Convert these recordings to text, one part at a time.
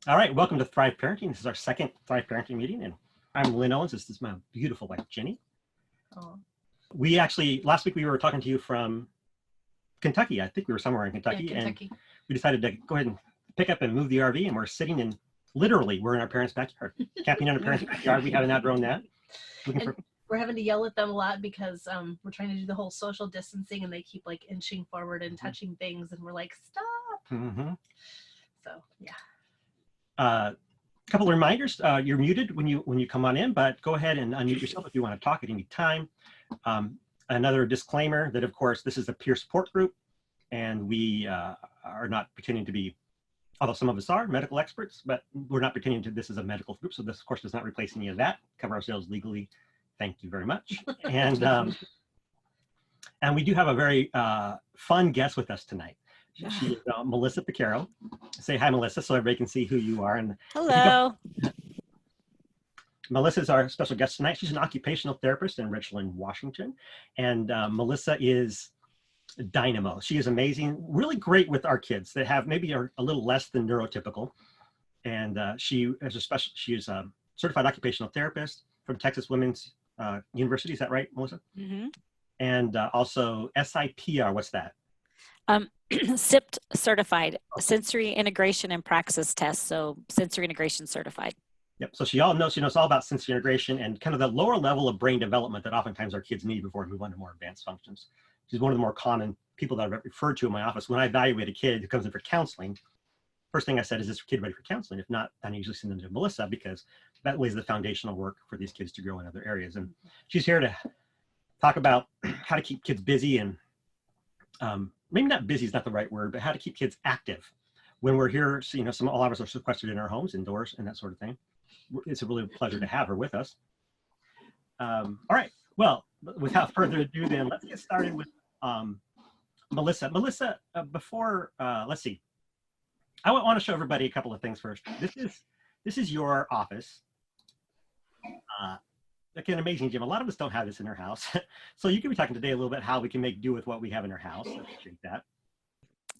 All right, welcome to Thrive Parenting. This is our second Thrive Parenting meeting, and I'm Lynn Owens. This is my beautiful wife, Jenny. Oh. We actually, last week we were talking to you from Kentucky. I think we were somewhere in Kentucky, Yeah, Kentucky. and we decided to go ahead and pick up and move the RV, and we're sitting in, literally, we're in our parents' backyard, camping in our parents' backyard. We haven't outgrown that. We're having to yell at them a lot because we're trying to do the whole social distancing, and they keep like inching forward and touching things, and we're like, stop. So yeah. A couple of reminders. You're muted when you come on in, but go ahead and unmute yourself if you want to talk at any time. Another disclaimer that, of course, this is a peer support group, and we are not pretending to be, although some of us are medical experts, but we're not pretending to this is a medical group. So this, of course, does not replace any of that. Cover ourselves legally. Thank you very much. And we do have a very fun guest with us tonight. She is Melissa Porcaro. Say hi, Melissa, so everybody can see who you are. And hello. Melissa is our special guest tonight. She's an occupational therapist in Richland, Washington. And Melissa is dynamo. She is amazing, really great with our kids that have maybe are a little less than neurotypical. And she is a certified occupational therapist from Texas Women's University. Is that right, Melissa? Mm-hmm. And also SIPR. What's that? SIPT certified, sensory integration and praxis test. So sensory integration certified. Yep. So she knows all about sensory integration and kind of the lower level of brain development that oftentimes our kids need before we move on to more advanced functions. She's one of the more common people that I've referred to in my office. When I evaluate a kid who comes in for counseling, first thing I said, is this kid ready for counseling? If not, then I usually send them to Melissa because that lays the foundational work for these kids to grow in other areas. And she's here to talk about how to keep kids busy and maybe not busy is not the right word, but how to keep kids active. When we're here, so, a lot of us are sequestered in our homes, indoors, and that sort of thing. It's a really pleasure to have her with us. All right. Well, without further ado, then let's get started with Melissa. Melissa, before let's see, I want to show everybody a couple of things first. This is your office. Like an amazing gym. A lot of us don't have this in our house. So you can be talking today a little bit how we can make do with what we have in our house. I appreciate that.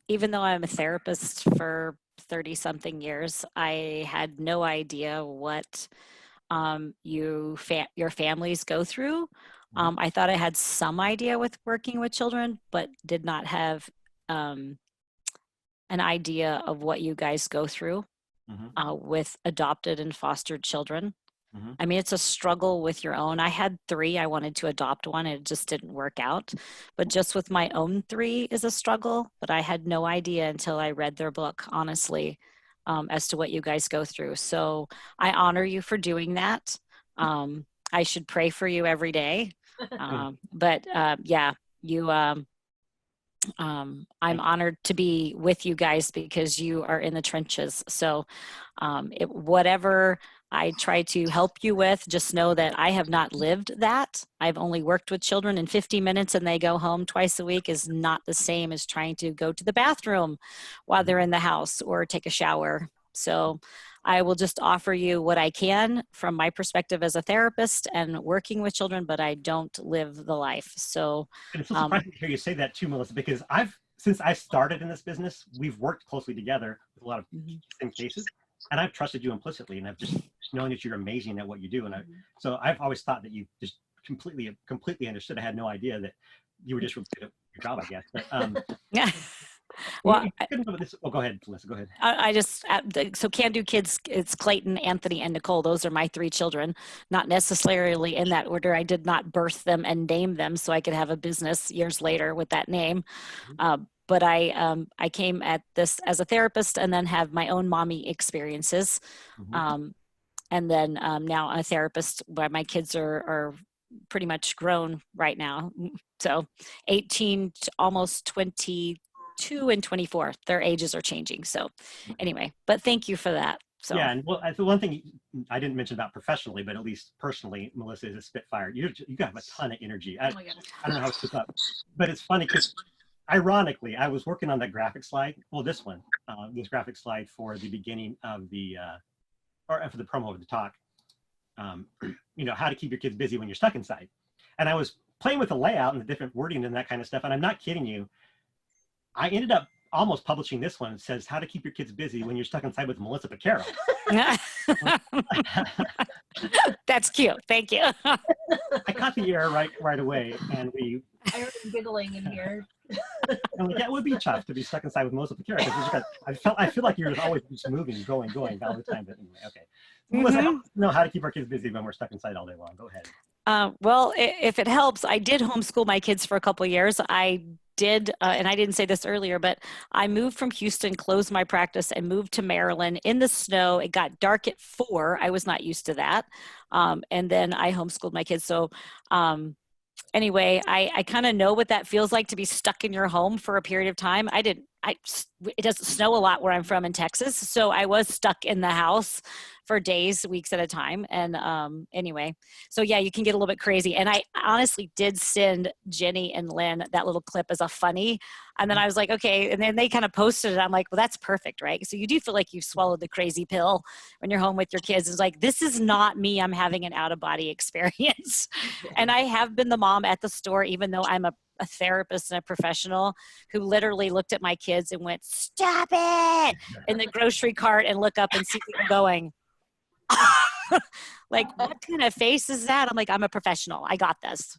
Even though I'm a therapist for 30-something years, I had no idea what your families go through. I thought I had some idea with working with children, but did not have an idea of what you guys go through with adopted and fostered children. I mean, it's a struggle with your own. I had 3. I wanted to adopt one. It just didn't work out. But just with my own 3 is a struggle. But I had no idea until I read their book, honestly, as to what you guys go through. So I honor you for doing that. I should pray for you every day. Yeah, you. I'm honored to be with you guys because you are in the trenches. So whatever I try to help you with, just know that I have not lived that. I've only worked with children in 50 minutes and they go home twice a week is not the same as trying to go to the bathroom while they're in the house or take a shower. So I will just offer you what I can from my perspective as a therapist and working with children, but I don't live the life. So and it's so surprising to hear you say that too, Melissa, because since I started in this business, we've worked closely together with a lot of same cases, and I've trusted you implicitly, and I've just known that you're amazing at what you do. And so I've always thought that you just completely understood. I had no idea that you were just really good at your job, I guess. But yeah. Well, go ahead, Melissa. Go ahead. I just, so Can Do Kids, it's Clayton, Anthony, and Nicole. Those are my 3 children, not necessarily in that order. I did not birth them and name them so I could have a business years later with that name. But I came at this as a therapist and then have my own mommy experiences. And then now a therapist where my kids are pretty much grown right now. So 18 to almost 22 and 24, their ages are changing. So anyway, but thank you for that. So yeah, and well, the one thing I didn't mention about professionally, but at least personally, Melissa is a spitfire. You got a ton of energy. I don't know how to keep up, but it's funny because ironically, I was working on that graphic slide. Well, this graphic slide for the beginning of the or for the promo of the talk. How to keep your kids busy when you're stuck inside, and I was playing with the layout and the different wording and that kind of stuff. And I'm not kidding you. I ended up almost publishing this one. It says how to keep your kids busy when you're stuck inside with Melissa Porcaro. That's cute. Thank you. I caught the error right away, and I heard him giggling in here. and that would be tough to be stuck inside with Melissa Porcaro, because I feel like you're always just moving, going all the time. But anyway, okay. Melissa, help us know how to keep our kids busy when we're stuck inside all day long. Go ahead. Well, if it helps, I did homeschool my kids for a couple of years. I did, and I didn't say this earlier, but I moved from Houston, closed my practice, and moved to Maryland in the snow. It got dark at 4. I was not used to that. And then I homeschooled my kids. So anyway, I kind of know what that feels like to be stuck in your home for a period of time. It doesn't snow a lot where I'm from in Texas. So I was stuck in the house for days, weeks at a time. And anyway, so yeah, you can get a little bit crazy. And I honestly did send Jenny and Lynn that little clip as a funny. And then I was like, okay. And then they kind of posted it. I'm like, well, that's perfect, right? So you do feel like you've swallowed the crazy pill when you're home with your kids. It's like, this is not me. I'm having an out-of-body experience. And I have been the mom at the store, even though I'm a therapist and a professional, who literally looked at my kids and went, stop it, in the grocery cart, and look up and see them going, like, what kind of face is that? I'm like, I'm a professional. I got this.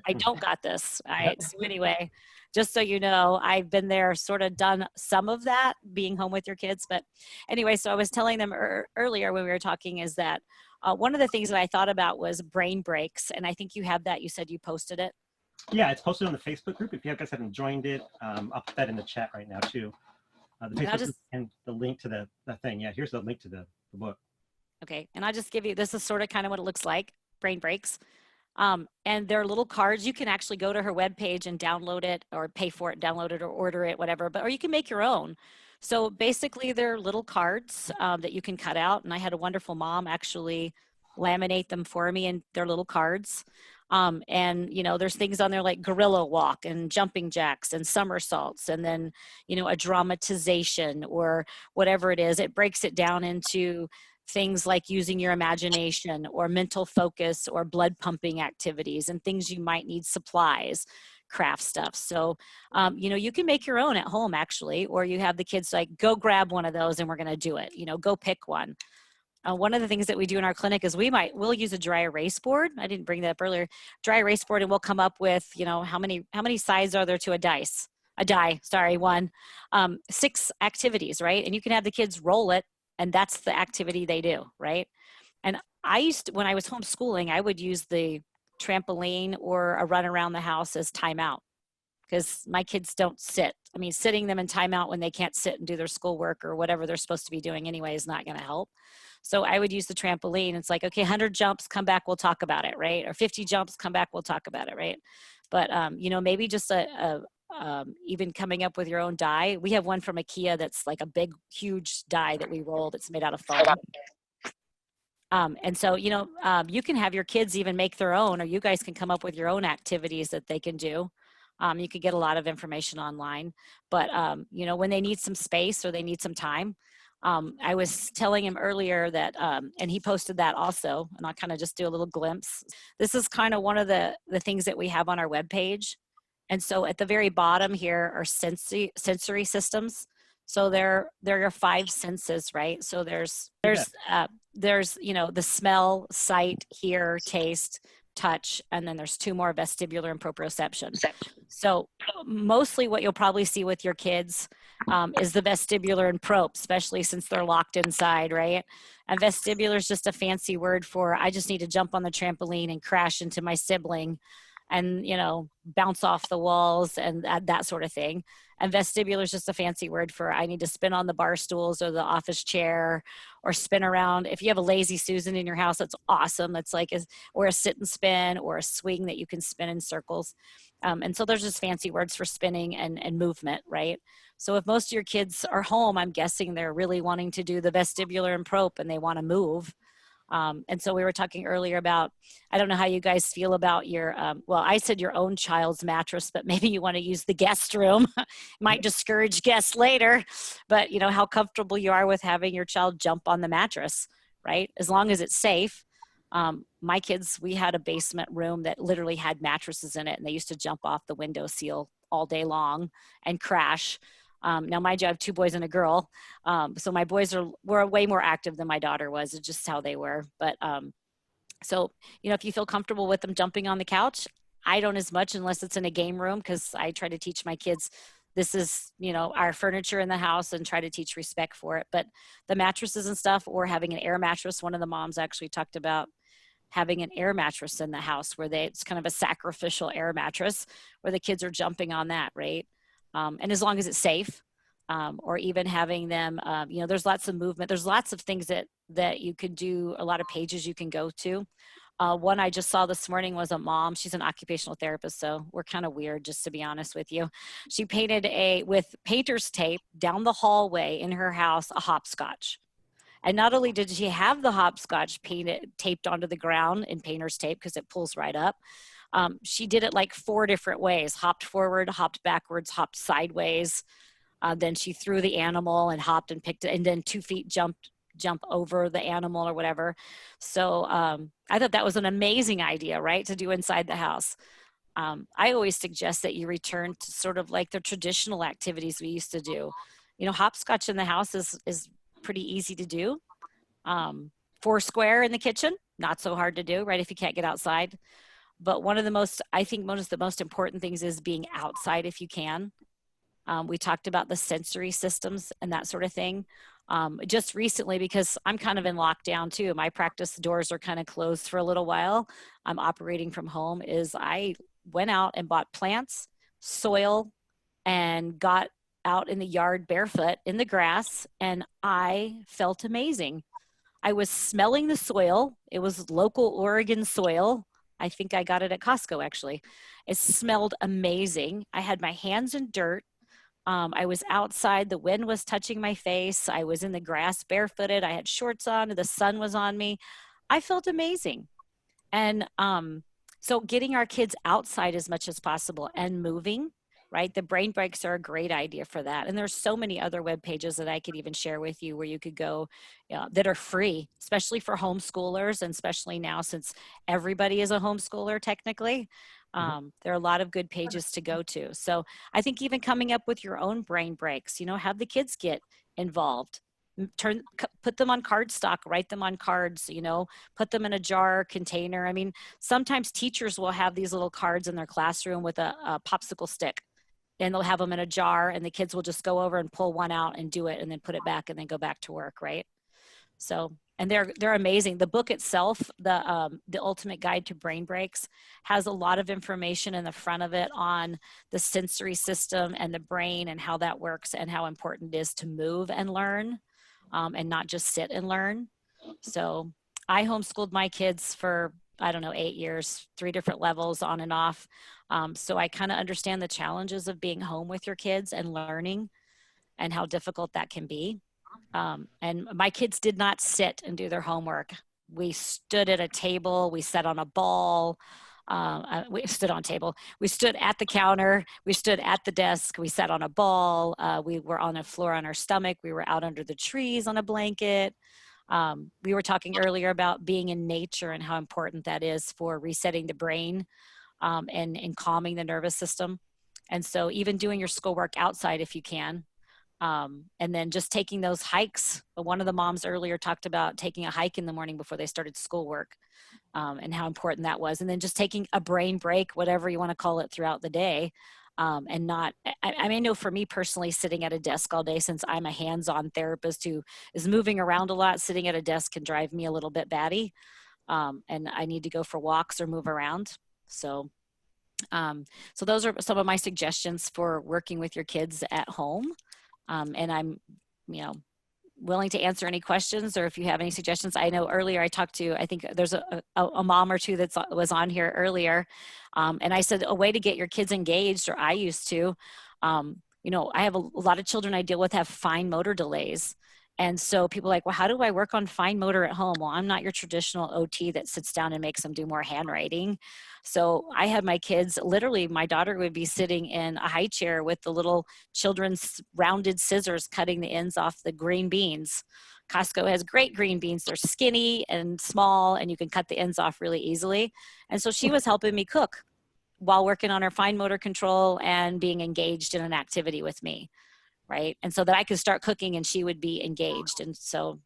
I don't got this. So anyway, just so you know, I've been there, sort of done some of that, being home with your kids. But anyway, so I was telling them earlier when we were talking is that one of the things that I thought about was brain breaks. And I think you have that. You said you posted it. Yeah, it's posted on the Facebook group. If you guys haven't joined it, I'll put that in the chat right now too. The Facebook group and the link to the thing. Yeah, here's the link to the book. Okay, and I'll just give you, this is sort of kind of what it looks like, brain breaks. And they're little cards. You can actually go to her webpage and download it, or pay for it, download it, or order it, whatever, or you can make your own. So basically they're little cards that you can cut out. And I had a wonderful mom actually laminate them for me, and they're little cards. And, you know, there's things on there like gorilla walk and jumping jacks and somersaults, and then, you know, a dramatization or whatever it is. It breaks it down into things like using your imagination or mental focus or blood pumping activities and things you might need, supplies, craft stuff. So, you know, you can make your own at home actually, or you have the kids like, go grab one of those and we're going to do it, you know, go pick one. One of the things that we do in our clinic is we'll use a dry erase board. I didn't bring that up earlier. Dry erase board, and we'll come up with, you know, how many sides are there to a die, sorry, one, 6 activities, right? And you can have the kids roll it, and that's the activity they do, right? And when I was homeschooling, I would use the trampoline or a run around the house as timeout, because my kids don't sit. I mean, sitting them in timeout when they can't sit and do their schoolwork or whatever they're supposed to be doing anyway is not going to help. So I would use the trampoline. It's like, okay, 100 jumps, come back, we'll talk about it, right? Or 50 jumps, come back, we'll talk about it, right? But, you know, maybe just even coming up with your own die. We have one from IKEA that's like a big, huge die that we roll that's made out of foam. And so, you know, you can have your kids even make their own, or you guys can come up with your own activities that they can do. You could get a lot of information online, but, you know, when they need some space or they need some time, I was telling him earlier that, and he posted that also, and I'll kind of just do a little glimpse. This is kind of one of the things that we have on our webpage. And so at the very bottom here are sensory systems. So there are 5 senses, right? So there's, you know, the smell, sight, hear, taste, touch, and then there's 2 more, vestibular and proprioception. So mostly what you'll probably see with your kids is the vestibular and prop, especially since they're locked inside, right? And vestibular is just a fancy word for, I just need to jump on the trampoline and crash into my sibling and, you know, bounce off the walls and that sort of thing. And vestibular is just a fancy word for, I need to spin on the bar stools or the office chair or spin around. If you have a lazy Susan in your house, that's awesome. It's like, or a sit and spin or a swing that you can spin in circles. And so there's just fancy words for spinning and movement, right? So if most of your kids are home, I'm guessing they're really wanting to do the vestibular and prop and they want to move. And so we were talking earlier about, I don't know how you guys feel about your, well, I said your own child's mattress, but maybe you want to use the guest room. Might discourage guests later, but you know, how comfortable you are with having your child jump on the mattress, right? As long as it's safe. My kids, we had a basement room that literally had mattresses in it, and they used to jump off the window sill all day long and crash. Now, mind you, I have 2 boys and a girl. So my boys were way more active than my daughter was. It's just how they were. But so, if you feel comfortable with them jumping on the couch, I don't as much unless it's in a game room, because I try to teach my kids this is, our furniture in the house, and try to teach respect for it. But the mattresses and stuff, or having an air mattress, one of the moms actually talked about having an air mattress in the house where it's kind of a sacrificial air mattress where the kids are jumping on that, right? And as long as it's safe, or even having them, there's lots of movement. There's lots of things that you could do, a lot of pages you can go to. One I just saw this morning was a mom. She's an occupational therapist, so we're kind of weird, just to be honest with you. She painted with painter's tape down the hallway in her house a hopscotch. And not only did she have the hopscotch taped onto the ground in painter's tape, because it pulls right up, she did it like 4 different ways: hopped forward, hopped backwards, hopped sideways. Then she threw the animal and hopped and picked it, and then 2 feet jump over the animal or whatever. So I thought that was an amazing idea, right, to do inside the house. I always suggest that you return to sort of like the traditional activities we used to do. Hopscotch in the house is pretty easy to do. 4-square in the kitchen, not so hard to do, right, if you can't get outside. But one of the most important things is being outside if you can. We talked about the sensory systems and that sort of thing. Just recently, because I'm kind of in lockdown too, my practice doors are kind of closed for a little while. I'm operating from home. I went out and bought plants, soil, and got out in the yard barefoot in the grass, and I felt amazing. I was smelling the soil. It was local Oregon soil. I think I got it at Costco, actually. It smelled amazing. I had my hands in dirt. I was outside. The wind was touching my face. I was in the grass barefooted. I had shorts on. The sun was on me. I felt amazing. And so getting our kids outside as much as possible and moving, right? The brain breaks are a great idea for that. And there's so many other web pages that I could even share with you where you could go that are free, especially for homeschoolers, and especially now since everybody is a homeschooler technically. There are a lot of good pages to go to. So I think even coming up with your own brain breaks, have the kids get involved. Put them on cardstock, write them on cards, put them in a jar container. I mean, sometimes teachers will have these little cards in their classroom with a popsicle stick, and they'll have them in a jar, and the kids will just go over and pull one out and do it and then put it back and then go back to work, right? So, and they're amazing. The book itself, the Ultimate Guide to Brain Breaks, has a lot of information in the front of it on the sensory system and the brain and how that works and how important it is to move and learn, and not just sit and learn. So I homeschooled my kids for, 8 years, 3 different levels on and off. So I kind of understand the challenges of being home with your kids and learning and how difficult that can be. And my kids did not sit and do their homework. We stood at a table, we sat on a ball, we stood on table, we stood at the counter, we stood at the desk, we sat on a ball, we were on the floor on our stomach, we were out under the trees on a blanket. We were talking earlier about being in nature and how important that is for resetting the brain, and calming the nervous system. And so even doing your schoolwork outside if you can. And then just taking those hikes. One of the moms earlier talked about taking a hike in the morning before they started schoolwork, and how important that was. And then just taking a brain break, whatever you want to call it, throughout the day. And not, I know for me personally, sitting at a desk all day, since I'm a hands-on therapist who is moving around a lot, sitting at a desk can drive me a little bit batty. And I need to go for walks or move around. So those are some of my suggestions for working with your kids at home. And I'm, willing to answer any questions, or if you have any suggestions. I know earlier I talked to, I think there's a mom or two that was on here earlier. And I said, a way to get your kids engaged, or I used to, I have a lot of children I deal with have fine motor delays. And so people are like, well, how do I work on fine motor at home? Well, I'm not your traditional OT that sits down and makes them do more handwriting. So I had my kids, literally my daughter would be sitting in a high chair with the little children's rounded scissors cutting the ends off the green beans. Costco has great green beans. They're skinny and small, and you can cut the ends off really easily. And so she was helping me cook while working on her fine motor control and being engaged in an activity with me. right? And so that I could start cooking and she would be engaged. And so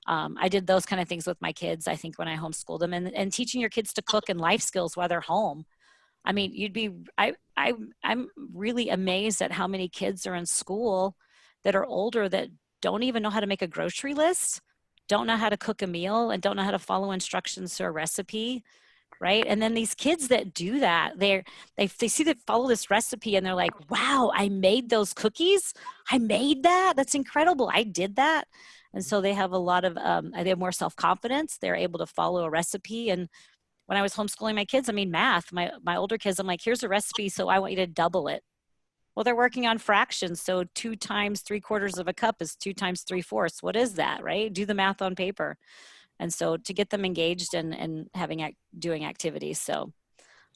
I did those kind of things with my kids, I think, when I homeschooled them, and teaching your kids to cook and life skills while they're home. I mean, I'm really amazed at how many kids are in school that are older that don't even know how to make a grocery list, don't know how to cook a meal, and don't know how to follow instructions to a recipe, right? And then these kids that do that, they see that follow this recipe and they're like, wow, I made those cookies. I made that. That's incredible. I did that. And so they have a lot of, they have more self-confidence. They're able to follow a recipe. And when I was homeschooling my kids, I mean, math, my older kids, I'm like, here's a recipe, so I want you to double it. Well, they're working on fractions. So 2 times 3/4 of a cup is 2 times 3/4. What is that, right? Do the math on paper. And so to get them engaged and doing activities. So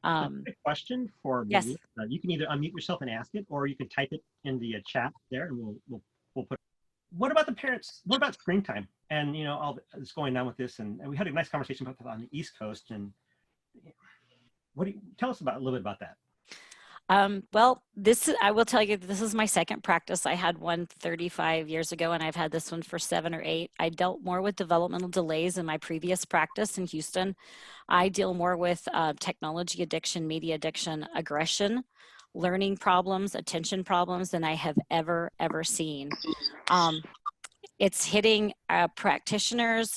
A question for yes. Melissa. You can either unmute yourself and ask it, or you can type it in the chat there, and we'll put. What about the parents? What about screen time? And all that's going on with this, and we had a nice conversation about that on the East Coast. And tell us a little bit about that? Well, I will tell you, this is my second practice. I had one 35 years ago, and I've had this one for 7 or 8. I dealt more with developmental delays in my previous practice in Houston. I deal more with technology addiction, media addiction, aggression, learning problems, attention problems than I have ever seen. It's hitting practitioners,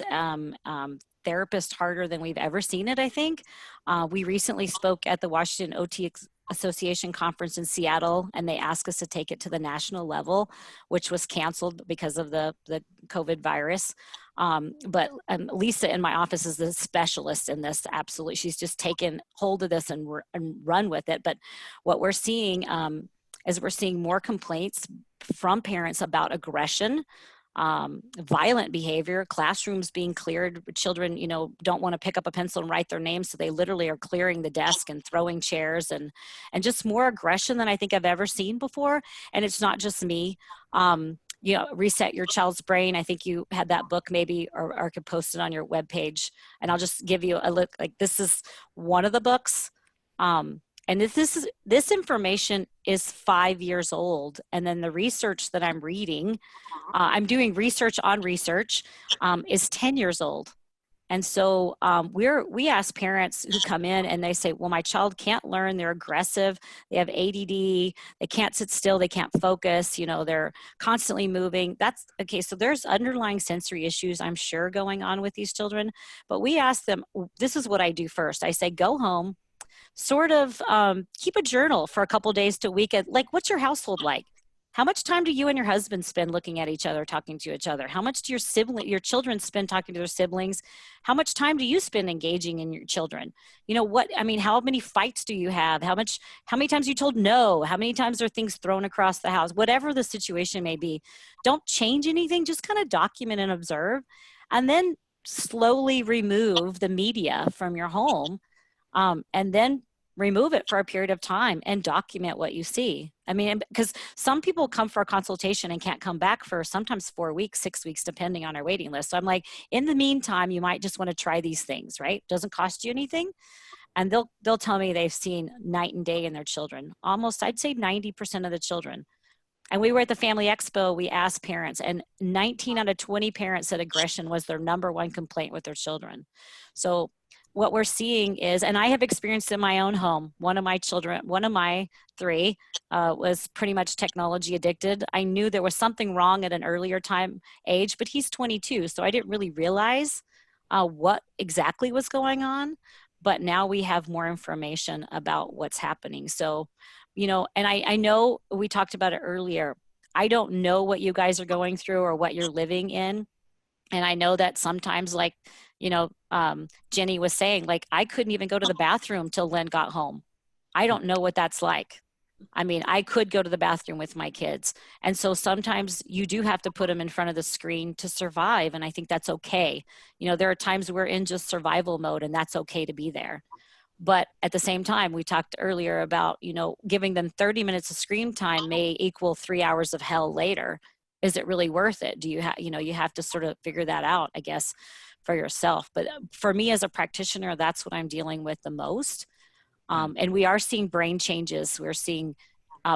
therapists harder than we've ever seen it, I think. We recently spoke at the Washington OT Association conference in Seattle, and they asked us to take it to the national level, which was canceled because of the COVID virus. But Lisa in my office is the specialist in this. Absolutely. She's just taken hold of this and run with it. But what we're seeing is we're seeing more complaints from parents about aggression, violent behavior, classrooms being cleared. Children, don't want to pick up a pencil and write their names, so they literally are clearing the desk and throwing chairs, and just more aggression than I think I've ever seen before. And it's not just me. Reset Your Child's Brain. I think you had that book maybe, or could post it on your webpage. And I'll just give you a look. Like, this is one of the books. And this information is 5 years old. And then the research that I'm reading, I'm doing research on research, is 10 years old. And so we ask parents who come in and they say, well, my child can't learn, they're aggressive, they have ADD, they can't sit still, they can't focus, they're constantly moving. That's okay. So there's underlying sensory issues, I'm sure, going on with these children. But we ask them, this is what I do first. I say, go home, sort of keep a journal for a couple days to a week. Like, what's your household like? How much time do you and your husband spend looking at each other, talking to each other? How much do your children spend talking to their siblings? How much time do you spend engaging in your children? How many fights do you have? How many times you told no? How many times are things thrown across the house? Whatever the situation may be, don't change anything, just kind of document and observe, and then slowly remove the media from your home. And then remove it for a period of time and document what you see. Because some people come for a consultation and can't come back for sometimes 4 weeks, 6 weeks, depending on our waiting list. So I'm like, in the meantime, you might just want to try these things, right? Doesn't cost you anything. And they'll tell me they've seen night and day in their children. Almost, I'd say 90% of the children. And we were at the Family Expo, we asked parents, and 19 out of 20 parents said aggression was their number one complaint with their children. So what we're seeing is, and I have experienced in my own home, one of my 3 was pretty much technology addicted. I knew there was something wrong at an earlier age, but he's 22, so I didn't really realize what exactly was going on. But now we have more information about what's happening. So, and I know we talked about it earlier. I don't know what you guys are going through or what you're living in. And I know that sometimes, like, Jenny was saying, like, I couldn't even go to the bathroom till Len got home. I don't know what that's like. I could go to the bathroom with my kids. And so sometimes you do have to put them in front of the screen to survive. And I think that's okay. There are times we're in just survival mode, and that's okay to be there. But at the same time, we talked earlier about, giving them 30 minutes of screen time may equal 3 hours of hell later. Is it really worth it? Do you have, you have to sort of figure that out, I guess, for yourself. But for me as a practitioner, that's what I'm dealing with the most. And we are seeing brain changes. We're seeing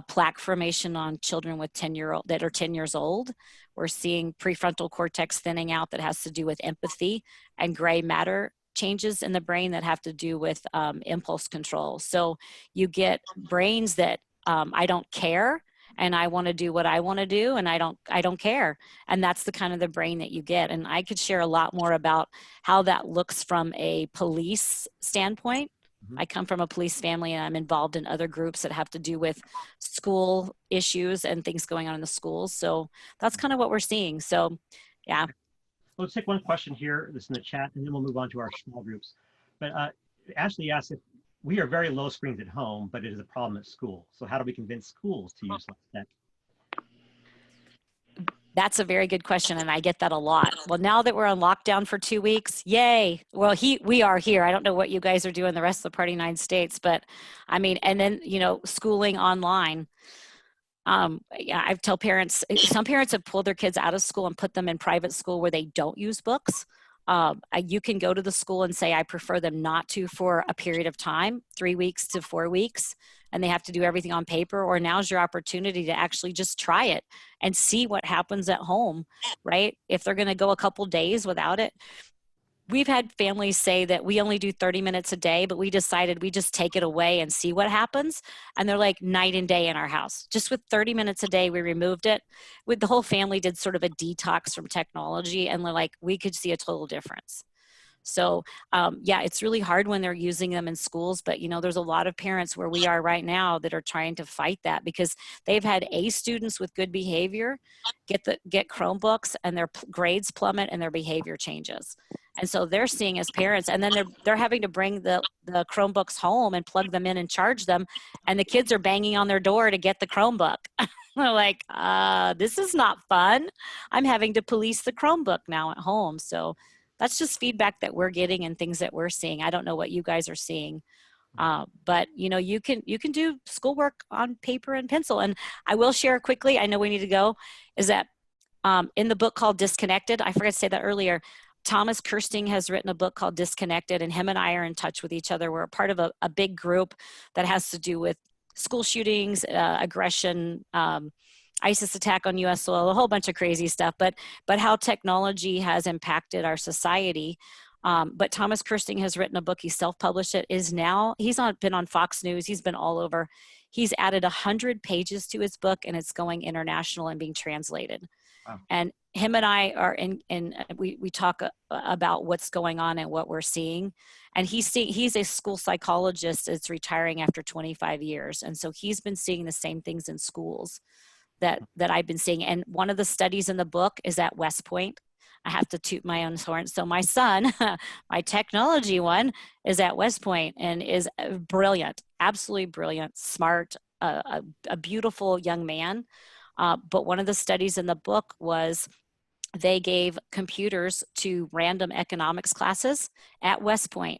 plaque formation on children with 10-year-old that are 10 years old. We're seeing prefrontal cortex thinning out that has to do with empathy, and gray matter changes in the brain that have to do with impulse control. So you get brains that I don't care, and I want to do what I want to do, and I don't care. And that's the kind of the brain that you get. And I could share a lot more about how that looks from a police standpoint. I come from a police family, and I'm involved in other groups that have to do with school issues and things going on in the schools. So that's kind of what we're seeing. So yeah. Let's take one question here that's in the chat, and then we'll move on to our small groups. But Ashley asked if we are very low screens at home, but it is a problem at school. So how do we convince schools to use less tech? That's a very good question, and I get that a lot. Well, now that we're on lockdown for 2 weeks, yay. Well, we are here. I don't know what you guys are doing the rest of the party 9 states, but I mean, and then, you know, schooling online. Yeah, I tell parents, some parents have pulled their kids out of school and put them in private school where they don't use books. You can go to the school and say, I prefer them not to for a period of time, 3 weeks to 4 weeks, and they have to do everything on paper. Or now's your opportunity to actually just try it and see what happens at home, right? If they're going to go a couple days without it. We've had families say that we only do 30 minutes a day, but we decided we just take it away and see what happens. And they're like night and day in our house. Just with 30 minutes a day, we removed it. With the whole family did sort of a detox from technology, and we're like, we could see a total difference. So yeah, it's really hard when they're using them in schools, but you know, there's a lot of parents where we are right now that are trying to fight that, because they've had A students with good behavior get Chromebooks, and their grades plummet and their behavior changes. And so they're seeing as parents, and then they're having to bring the Chromebooks home and plug them in and charge them, and the kids are banging on their door to get the Chromebook. They're like, this is not fun. I'm having to police the Chromebook now at home. So that's just feedback that we're getting and things that we're seeing. I don't know what you guys are seeing, but you know, you can do schoolwork on paper and pencil. And I will share quickly, I know we need to go, is that in the book called Disconnected, I forgot to say that earlier, Thomas Kirsting has written a book called Disconnected, and him and I are in touch with each other. We're a part of a big group that has to do with school shootings, aggression, ISIS attack on U.S. soil, a whole bunch of crazy stuff, but how technology has impacted our society. But Thomas Kirsting has written a book. He self-published it. He's been on Fox News. He's been all over. He's added 100 pages to his book, and it's going international and being translated. Wow. And him and I are we talk about what's going on and what we're seeing. And he's a school psychologist that's retiring after 25 years. And so he's been seeing the same things in schools that I've been seeing. And one of the studies in the book is at West Point. I have to toot my own horn. So my son, my technology one, is at West Point and is brilliant, absolutely brilliant, smart, a beautiful young man. But one of the studies in the book was they gave computers to random economics classes at West Point.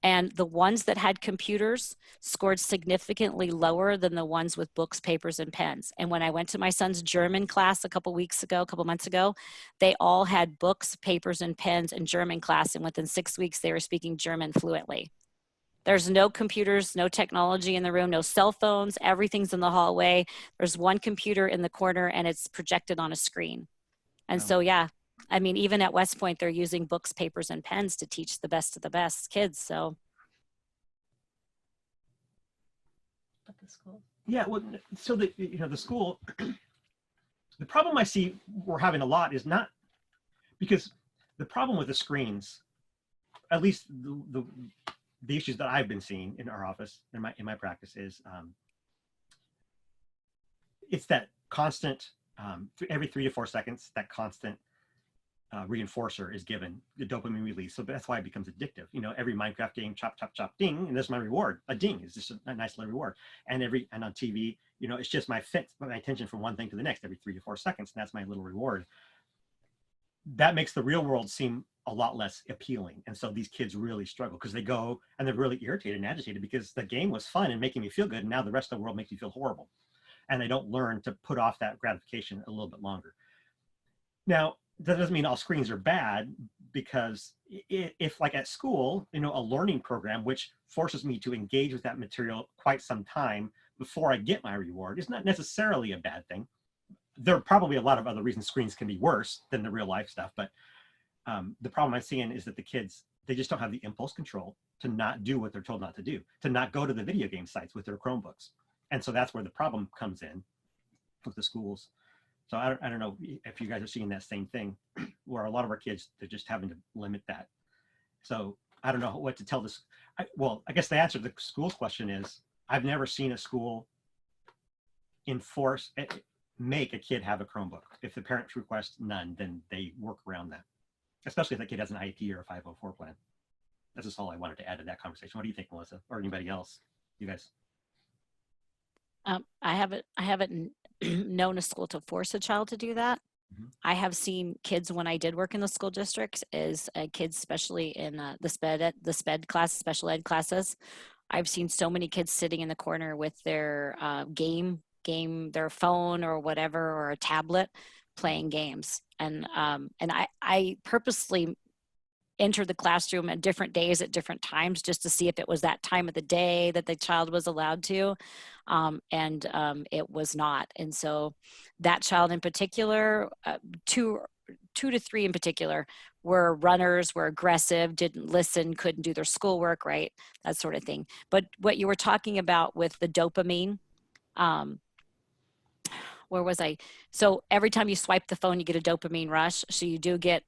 And the ones that had computers scored significantly lower than the ones with books, papers, and pens. And when I went to my son's German class a couple months ago, they all had books, papers, and pens in German class. And within 6 weeks, they were speaking German fluently. There's no computers, no technology in the room, no cell phones, everything's in the hallway. There's one computer in the corner, and it's projected on a screen. And so, yeah, I mean, even at West Point, they're using books, papers, and pens to teach the best of the best kids. So, but the school. Yeah, well, so the school, the problem I see we're having a lot is not because the problem with the screens, at least the issues that I've been seeing in our office in my practice is it's that constant every 3 to 4 seconds, that constant reinforcer is given, the dopamine release. So that's why it becomes addictive. You know, every Minecraft game, chop, chop, chop, ding, and there's my reward. A ding is just a nice little reward. And on TV, you know, it's just my attention from one thing to the next every 3 to 4 seconds, and that's my little reward. That makes the real world seem a lot less appealing. And so these kids really struggle because they go and they're really irritated and agitated because the game was fun and making me feel good. And now the rest of the world makes you feel horrible. And they don't learn to put off that gratification a little bit longer. Now, that doesn't mean all screens are bad, because if like at school, you know, a learning program, which forces me to engage with that material quite some time before I get my reward is not necessarily a bad thing. There are probably a lot of other reasons screens can be worse than the real life stuff, but the problem I'm seeing is that the kids, they just don't have the impulse control to not do what they're told not to do, to not go to the video game sites with their Chromebooks. And so that's where the problem comes in with the schools. So I don't know if you guys are seeing that same thing, where a lot of our kids, they're just having to limit that. So I don't know what to tell this. Well, I guess the answer to the school's question is, I've never seen a school make a kid have a Chromebook. If the parents request none, then they work around that, especially if that kid has an IEP or a 504 plan. That's just all I wanted to add to that conversation. What do you think, Melissa, or anybody else? You guys? I haven't known a school to force a child to do that. Mm-hmm. I have seen kids when I did work in the school districts, as kids, especially in the SPED class, special ed classes. I've seen so many kids sitting in the corner with their their phone or whatever, or a tablet, playing games. And I purposely entered the classroom at different days at different times just to see if it was that time of the day that the child was allowed to. It was not. And so that child in particular, two to three in particular, were runners, were aggressive, didn't listen, couldn't do their schoolwork, right? That sort of thing. But what you were talking about with the dopamine, where was I? So every time you swipe the phone, you get a dopamine rush. So you do get,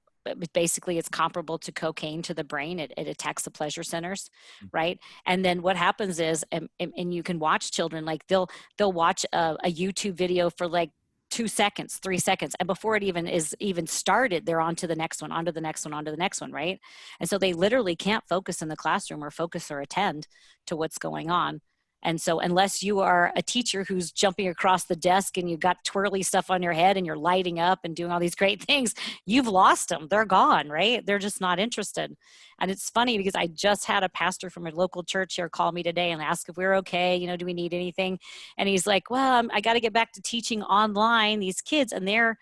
basically it's comparable to cocaine to the brain. It attacks the pleasure centers, right? And then what happens is, and you can watch children, like they'll watch a YouTube video for like 2 seconds, 3 seconds. And before it even started, they're on to the next one, onto the next one, onto the next one, right? And so they literally can't focus in the classroom or focus or attend to what's going on. And so unless you are a teacher who's jumping across the desk and you've got twirly stuff on your head and you're lighting up and doing all these great things, you've lost them. They're gone, right? They're just not interested. And it's funny because I just had a pastor from a local church here call me today and ask if we're okay. You know, do we need anything? And he's like, well, I got to get back to teaching online, these kids, and they're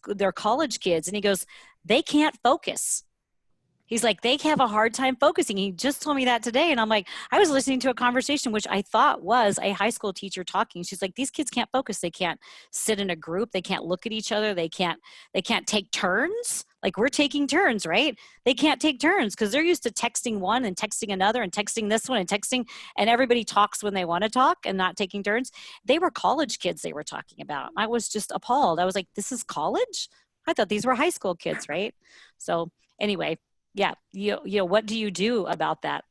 they're college kids. And he goes, they can't focus. He's like, they have a hard time focusing. He just told me that today. And I'm like, I was listening to a conversation, which I thought was a high school teacher talking. She's like, these kids can't focus. They can't sit in a group. They can't look at each other. They can't take turns. Like we're taking turns, right? They can't take turns because they're used to texting one and texting another and texting this one and texting, and everybody talks when they want to talk and not taking turns. They were college kids they were talking about. I was just appalled. I was like, this is college? I thought these were high school kids, right? So anyway, yeah, you know, what do you do about that?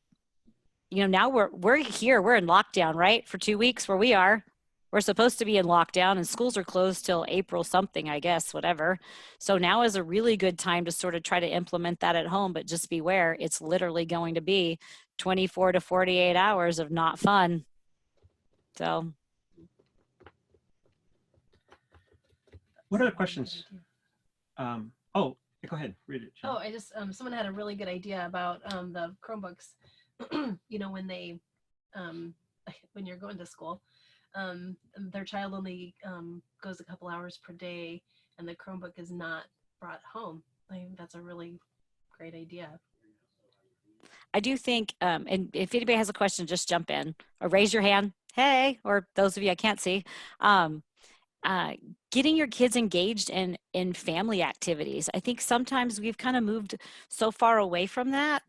You know, now we're here, we're in lockdown, right? For 2 weeks where we are. We're supposed to be in lockdown and schools are closed till April something, I guess, whatever. So now is a really good time to sort of try to implement that at home, but just beware, it's literally going to be 24 to 48 hours of not fun. So. What other questions? Oh, go ahead, read it, Jen. Oh, I just, someone had a really good idea about the Chromebooks, you know, when they, when you're going to school, their child only goes a couple hours per day and the Chromebook is not brought home. I think that's a really great idea. I do think, and if anybody has a question, just jump in or raise your hand. Hey, or those of you I can't see. Getting your kids engaged in family activities. I think sometimes we've kind of moved so far away from that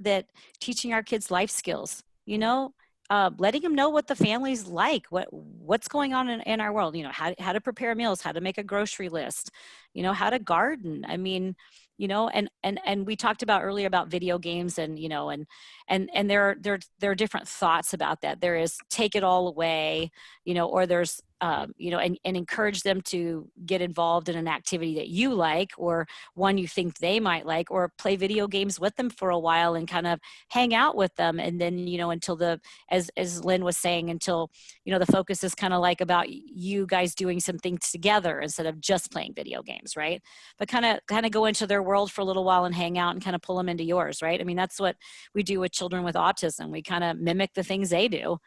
teaching our kids life skills, you know, letting them know what the family's like, what's going on in our world, you know, how to prepare meals, how to make a grocery list, you know, how to garden. I mean, you know, and we talked about earlier about video games and, you know, and there are different thoughts about that. There is take it all away, you know, or there's, you know, and encourage them to get involved in an activity that you like or one you think they might like, or play video games with them for a while and kind of hang out with them. And then, you know, until as Lynn was saying, until, you know, the focus is kind of like about you guys doing some things together instead of just playing video games, right? But kind of go into their world for a little while and hang out and kind of pull them into yours, right? I mean, that's what we do with children with autism. We kind of mimic the things they do.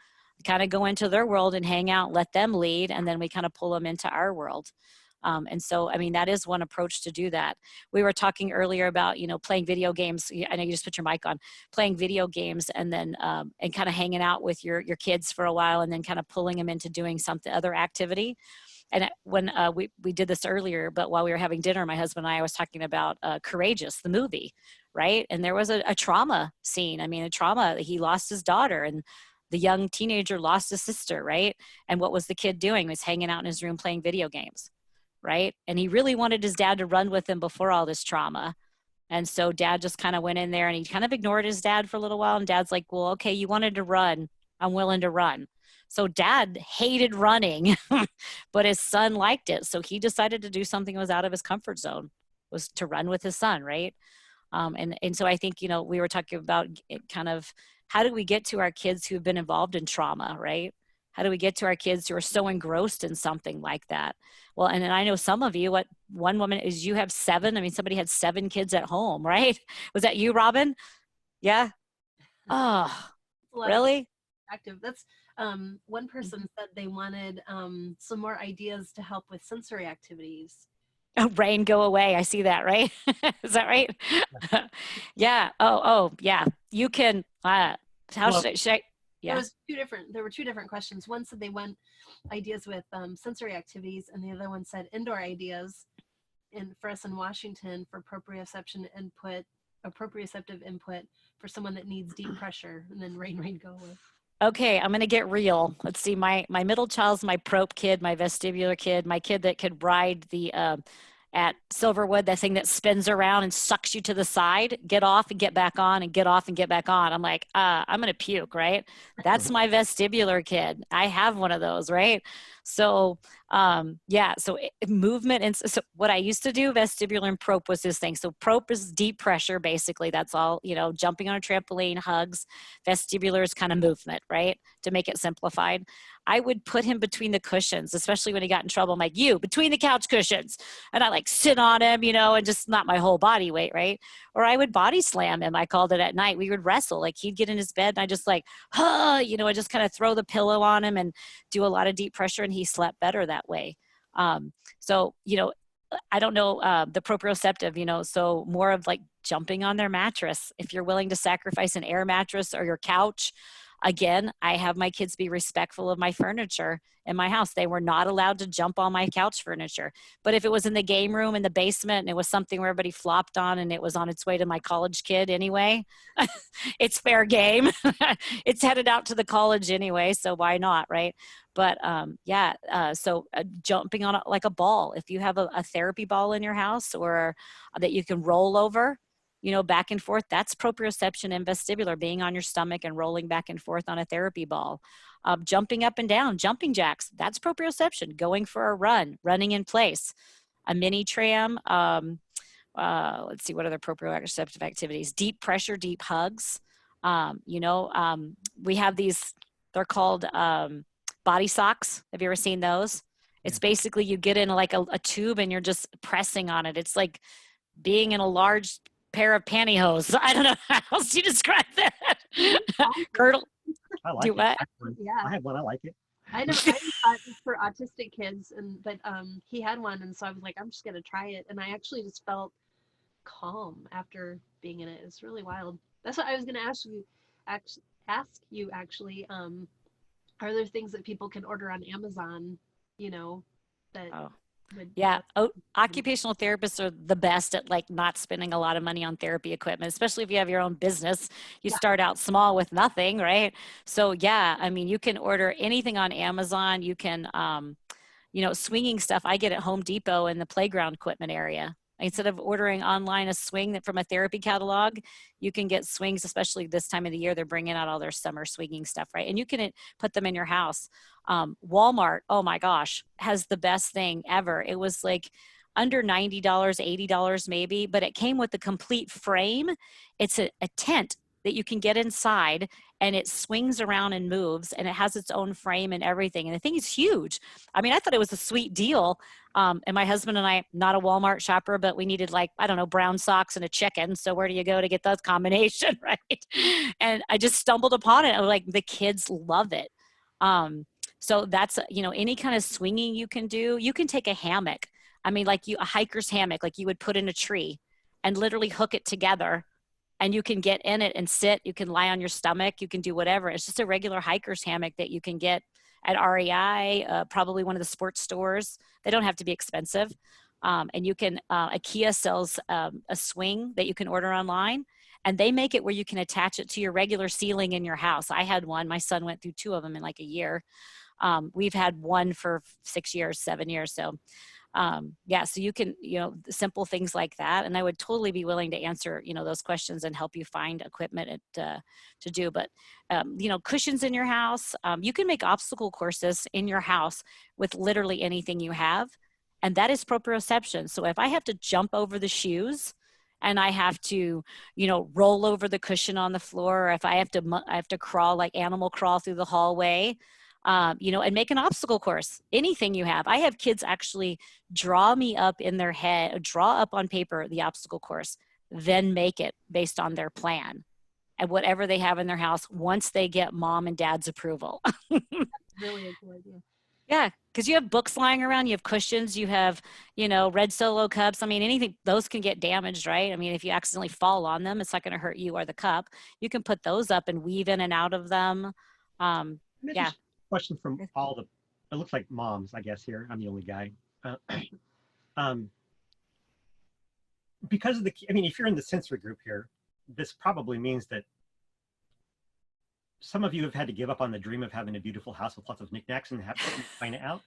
Kind of go into their world and hang out, let them lead, and then we kind of pull them into our world. And so, I mean, that is one approach to do that. We were talking earlier about, playing video games. I know you just put your mic on, playing video games, and then and kind of hanging out with your kids for a while, and then kind of pulling them into doing something other activity. And when we did this earlier, but while we were having dinner, my husband and I was talking about Courageous, the movie, right? And there was a trauma scene. I mean, a trauma. He lost his daughter, and the young teenager lost his sister, right? And what was the kid doing? He was hanging out in his room playing video games, right? And he really wanted his dad to run with him before all this trauma. And so dad just kind of went in there, and he kind of ignored his dad for a little while. And dad's like, well, okay, you wanted to run. I'm willing to run. So dad hated running, but his son liked it. So he decided to do something that was out of his comfort zone, was to run with his son, right? And so I think, we were talking about kind of how do we get to our kids who have been involved in trauma, right? How do we get to our kids who are so engrossed in something like that? Well, and then I know some of you, what one woman is, you have 7. I mean, somebody had 7 kids at home, right? Was that you, Robin? Yeah. Oh, really? Active. That's one person said they wanted some more ideas to help with sensory activities. Oh, rain, go away. I see that, right? Is that right? Yeah. Oh, yeah. You can. How should I? Yeah. There were 2 different questions. One said they want ideas with sensory activities, and the other one said indoor ideas. And for us in Washington, for proprioceptive input for someone that needs deep pressure, and then rain, go away. Okay, I'm going to get real. Let's see. My middle child's my prop kid, my vestibular kid, my kid that could ride the at Silverwood, that thing that spins around and sucks you to the side, get off and get back on, and get off and get back on. I'm like, I'm going to puke, right? That's my vestibular kid. I have one of those, right? So, yeah, so movement. And so what I used to do, vestibular and prop, was this thing. So prop is deep pressure, basically. That's all, jumping on a trampoline, hugs. Vestibular is kind of movement, right? To make it simplified. I would put him between the cushions, especially when he got in trouble. I'm like, you, between the couch cushions. And I sit on him, and just not my whole body weight, right? Or I would body slam him. I called it at night. We would wrestle. He'd get in his bed, and I just I just kind of throw the pillow on him and do a lot of deep pressure, and he slept better that way. So, I don't know, the proprioceptive, so more of jumping on their mattress. If you're willing to sacrifice an air mattress or your couch. Again, I have my kids be respectful of my furniture in my house. They were not allowed to jump on my couch furniture. But if it was in the game room in the basement and it was something where everybody flopped on and it was on its way to my college kid anyway, it's fair game. It's headed out to the college anyway, so why not, right? But so jumping on like a ball. If you have a therapy ball in your house or that you can roll over, back and forth, that's proprioception and vestibular, being on your stomach and rolling back and forth on a therapy ball. Jumping up and down, jumping jacks, that's proprioception. Going for a run, running in place. A mini tram, let's see, what other proprioceptive activities? Deep pressure, deep hugs. We have these, they're called body socks. Have you ever seen those? It's basically you get in a tube and you're just pressing on it. It's like being in a large pair of pantyhose. I don't know how else you describe that. Girdle. I like Do it. what? Yeah. I have one. I like it. I never thought it was for autistic kids, but he had one, and so I was like, I'm just gonna try it, and I actually just felt calm after being in it. It's really wild. That's what I was gonna ask you. Actually, are there things that people can order on Amazon? That. Oh. Yeah, occupational therapists are the best at not spending a lot of money on therapy equipment, especially if you have your own business. You start out small with nothing, right? So yeah, I mean, you can order anything on Amazon. You can, swinging stuff I get at Home Depot in the playground equipment area. Instead of ordering online a swing from a therapy catalog, you can get swings, especially this time of the year. They're bringing out all their summer swinging stuff, right? And you can put them in your house. Walmart, oh my gosh, has the best thing ever. It was under $90, $80 maybe, but it came with a complete frame. It's a tent that you can get inside, and it swings around and moves, and it has its own frame and everything. And the thing is huge. I mean, I thought it was a sweet deal. And my husband and I, not a Walmart shopper, but we needed brown socks and a chicken. So where do you go to get that combination, right? And I just stumbled upon it. I was the kids love it. So that's, any kind of swinging you can do. You can take a hammock. I mean, like a hiker's hammock, like you would put in a tree and literally hook it together, and you can get in it and sit. You can lie on your stomach. You can do whatever. It's just a regular hiker's hammock that you can get at REI, probably one of the sports stores. They don't have to be expensive. And you can, IKEA sells a swing that you can order online, and they make it where you can attach it to your regular ceiling in your house. I had one. My son went through 2 of them in like a year. We've had one for 6 years, 7 years. So yeah, so you can, simple things like that. And I would totally be willing to answer, those questions and help you find equipment to do. But, cushions in your house, you can make obstacle courses in your house with literally anything you have. And that is proprioception. So if I have to jump over the shoes and I have to, roll over the cushion on the floor, or if I have to crawl, like animal crawl through the hallway, and make an obstacle course, anything you have. I have kids actually draw me up in their head, draw up on paper the obstacle course, then make it based on their plan and whatever they have in their house once they get mom and dad's approval. Really a cool idea. Yeah, because you have books lying around, you have cushions, you have, red Solo cups. I mean, anything, those can get damaged, right? I mean, if you accidentally fall on them, it's not going to hurt you or the cup. You can put those up and weave in and out of them. Yeah. Question from it looks like moms, I guess here. I'm the only guy. Because of if you're in the sensory group here, this probably means that some of you have had to give up on the dream of having a beautiful house with lots of knickknacks and have to find it out.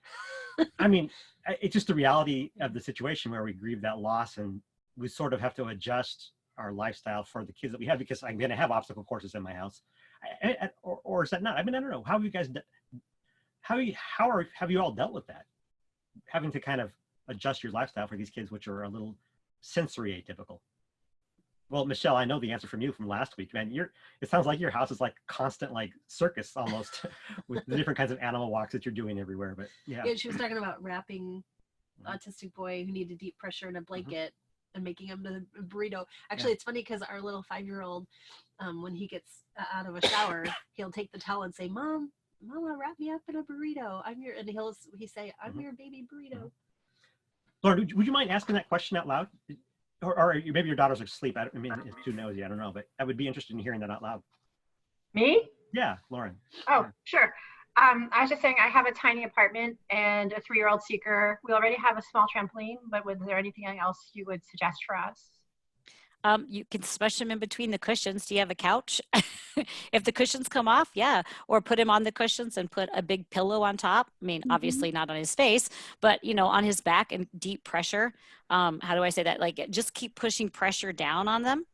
It's just the reality of the situation where we grieve that loss, and we sort of have to adjust our lifestyle for the kids that we have, because I'm going to have obstacle courses in my house. Or is that not? I don't know. How have you guys, have you all dealt with that? Having to kind of adjust your lifestyle for these kids, which are a little sensory atypical. Well, Michelle, I know the answer from you from last week, man. It sounds like your house is like constant, like circus almost, with the different kinds of animal walks that you're doing everywhere. But yeah. Yeah, she was talking about wrapping autistic boy who needed deep pressure in a blanket and making him the burrito. Actually, It's funny because our little 5-year-old, when he gets out of a shower, he'll take the towel and say, Mama, wrap me up in a burrito. And he say, I'm your baby burrito. Lauren, would you mind asking that question out loud? Or maybe your daughter's asleep. It's too nosy. I don't know, but I would be interested in hearing that out loud. Me? Yeah, Lauren. Oh, sure. I was just saying I have a tiny apartment and a 3-year-old seeker. We already have a small trampoline, but was there anything else you would suggest for us? You can smush them in between the cushions. Do you have a couch? If the cushions come off, yeah. Or put him on the cushions and put a big pillow on top. Obviously not on his face, but on his back, and deep pressure. How do I say that? Like, just keep pushing pressure down on them.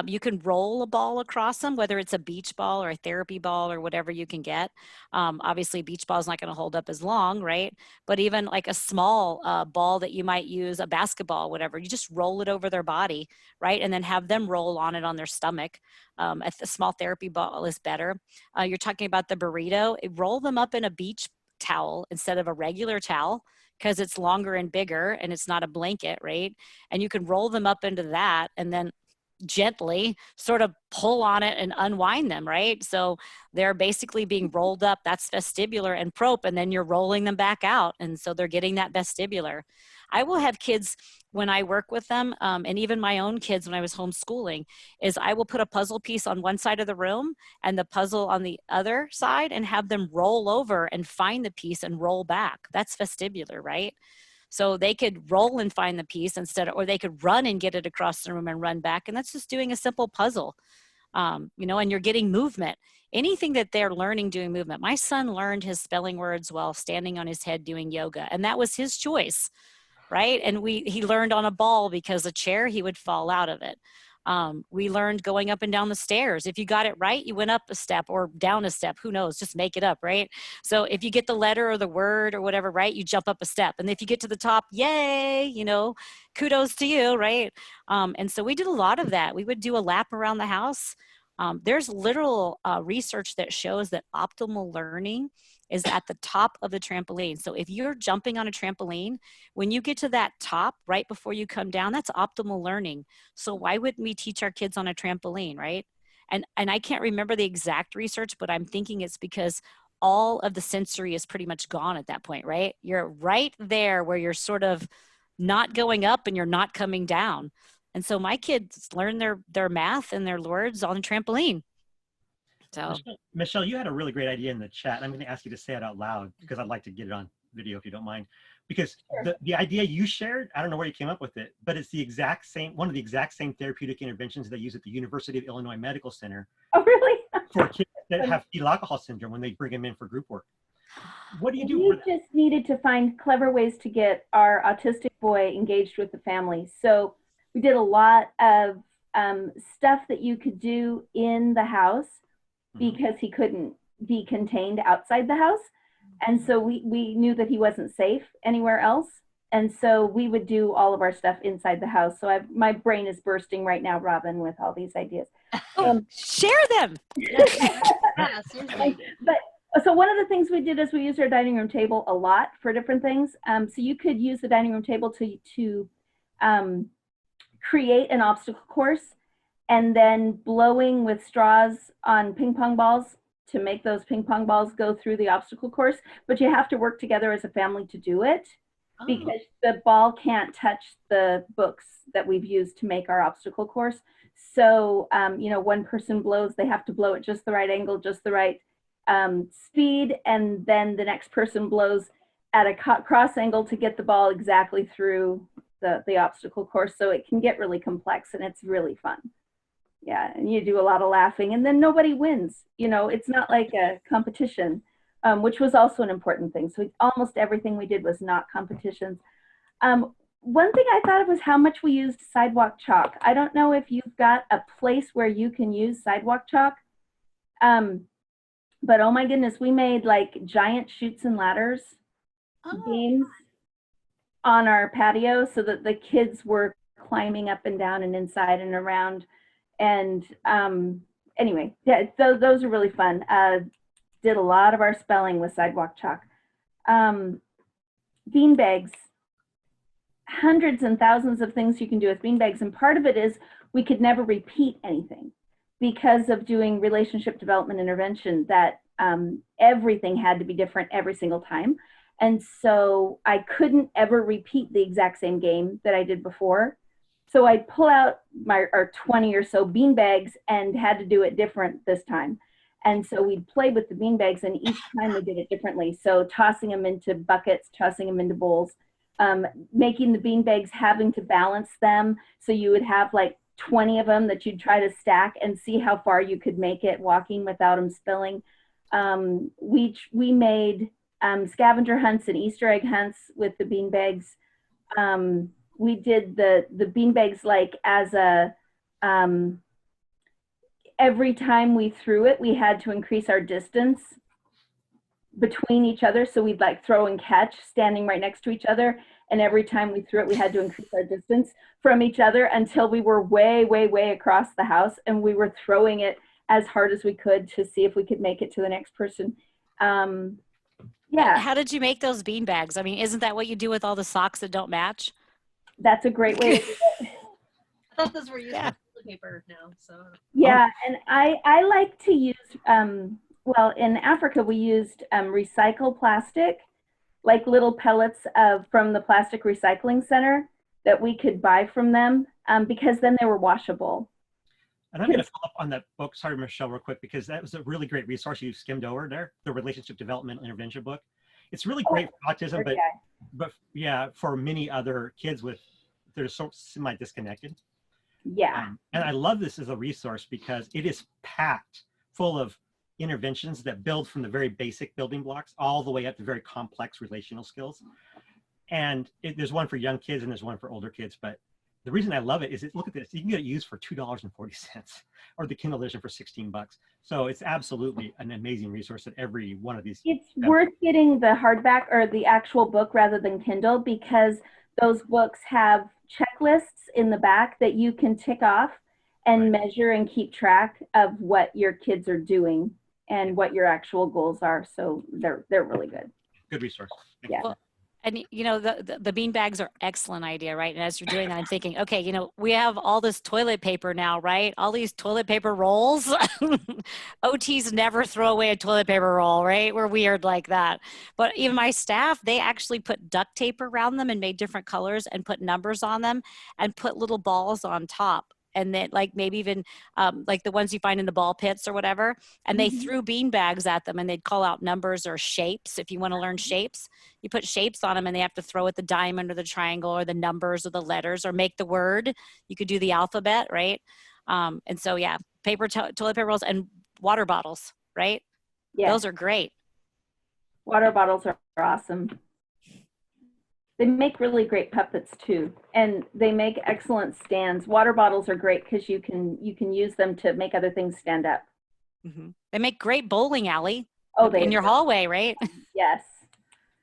You can roll a ball across them, whether it's a beach ball or a therapy ball or whatever you can get. Obviously, a beach ball is not going to hold up as long, right? But even like a small ball that you might use, a basketball, whatever, you just roll it over their body, right? And then have them roll on it on their stomach. A small therapy ball is better. You're talking about the burrito. Roll them up in a beach towel instead of a regular towel, because it's longer and bigger and it's not a blanket, right? And you can roll them up into that and then gently sort of pull on it and unwind them, right? So they're basically being rolled up. That's vestibular and prop, and then you're rolling them back out. And so they're getting that vestibular. I will have kids when I work with them, and even my own kids when I was homeschooling, is I will put a puzzle piece on one side of the room and the puzzle on the other side and have them roll over and find the piece and roll back. That's vestibular, right? So they could roll and find the piece or they could run and get it across the room and run back. And that's just doing a simple puzzle, and you're getting movement. Anything that they're learning doing movement. My son learned his spelling words while standing on his head doing yoga, and that was his choice, right? And he learned on a ball because a chair, he would fall out of it. We learned going up and down the stairs. If you got it right, you went up a step or down a step, who knows, just make it up, right? So if you get the letter or the word or whatever right, you jump up a step. And if you get to the top, yay, kudos to you, right? And so we did a lot of that. We would do a lap around the house. There's literal research that shows that optimal learning is at the top of the trampoline. So if you're jumping on a trampoline, when you get to that top right before you come down, that's optimal learning. So why wouldn't we teach our kids on a trampoline, right? And I can't remember the exact research, but I'm thinking it's because all of the sensory is pretty much gone at that point, right? You're right there where you're sort of not going up and you're not coming down. And so my kids learn their math and their words on a trampoline. So Michelle, you had a really great idea in the chat. I'm going to ask you to say it out loud because I'd like to get it on video if you don't mind. Because the idea you shared, I don't know where you came up with it, but it's the exact same, one of the exact same therapeutic interventions they use at the University of Illinois Medical Center. Oh, really? For kids that have fetal alcohol syndrome when they bring them in for group work. What do you do? We just needed to find clever ways to get our autistic boy engaged with the family. So we did a lot of stuff that you could do in the house because he couldn't be contained outside the house. And so we knew that he wasn't safe anywhere else. And so we would do all of our stuff inside the house. So my brain is bursting right now, Robin, with all these ideas. Share them. Yeah, seriously. But so one of the things we did is we used our dining room table a lot for different things. So you could use the dining room table to create an obstacle course, and then blowing with straws on ping pong balls to make those ping pong balls go through the obstacle course. But you have to work together as a family to do it because the ball can't touch the books that we've used to make our obstacle course. So, you know, one person blows, they have to blow at just the right angle, just the right speed, and then the next person blows at a cross angle to get the ball exactly through the obstacle course. So it can get really complex and it's really fun. Yeah, and you do a lot of laughing and then nobody wins. You know, it's not like a competition, which was also an important thing. So almost everything we did was not competitions. One thing I thought of was how much we used sidewalk chalk. I don't know if you've got a place where you can use sidewalk chalk, but oh my goodness, we made like giant chutes and ladders games on our patio so that the kids were climbing up and down and inside and around. And anyway, yeah, those are really fun. Did a lot of our spelling with sidewalk chalk. Bean bags. Hundreds and thousands of things you can do with beanbags, and part of it is we could never repeat anything because of doing relationship development intervention, that everything had to be different every single time. And so I couldn't ever repeat the exact same game that I did before. So I'd pull out our 20 or so beanbags and had to do it different this time. And so we'd play with the beanbags, and each time we did it differently. So tossing them into buckets, tossing them into bowls, making the beanbags, having to balance them. So you would have like 20 of them that you'd try to stack and see how far you could make it walking without them spilling. We made scavenger hunts and Easter egg hunts with the beanbags. We did the beanbags like as a, every time we threw it, we had to increase our distance between each other. So we'd like throw and catch standing right next to each other. And every time we threw it, we had to increase our distance from each other until we were way, way, way across the house. And we were throwing it as hard as we could to see if we could make it to the next person. Yeah. How did you make those bean bags? I mean, isn't that what you do with all the socks that don't match? That's a great way to do it. I thought those were using toilet paper now. So yeah, and I like to use, well, in Africa, we used recycled plastic, like little pellets from the plastic recycling center that we could buy from them because then they were washable. And I'm going to follow up on that book, sorry, Michelle, real quick, because that was a really great resource you skimmed over there, the Relationship Development Intervention book. It's really great for autism, but yeah, for many other kids that are so semi-disconnected. Yeah. And I love this as a resource because it is packed full of interventions that build from the very basic building blocks all the way up to very complex relational skills. And there's one for young kids and there's one for older kids, but the reason I love it is look at this, you can get it used for $2.40 or the Kindle edition for $16. So it's absolutely an amazing resource at every one of these. It's worth getting the hardback or the actual book rather than Kindle because those books have checklists in the back that you can tick off and measure and keep track of what your kids are doing and what your actual goals are. So they're really good. Good resource. Yeah. Well, And you know, the bean bags are excellent idea, right? And as you're doing that, I'm thinking, okay, you know, we have all this toilet paper now, right? All these toilet paper rolls. OTs never throw away a toilet paper roll, right? We're weird like that. But even my staff, they actually put duct tape around them and made different colors and put numbers on them and put little balls on top. And then like maybe even like the ones you find in the ball pits or whatever. And they threw bean bags at them and they'd call out numbers or shapes. If you want to learn shapes, you put shapes on them and they have to throw it the diamond or the triangle or the numbers or the letters or make the word. You could do the alphabet, right? And so, yeah, toilet paper rolls and water bottles, right? Yeah. Those are great. Water bottles are awesome. They make really great puppets too, and they make excellent stands. Water bottles are great because you can use them to make other things stand up. They make great bowling alley in your hallway, right? Yes.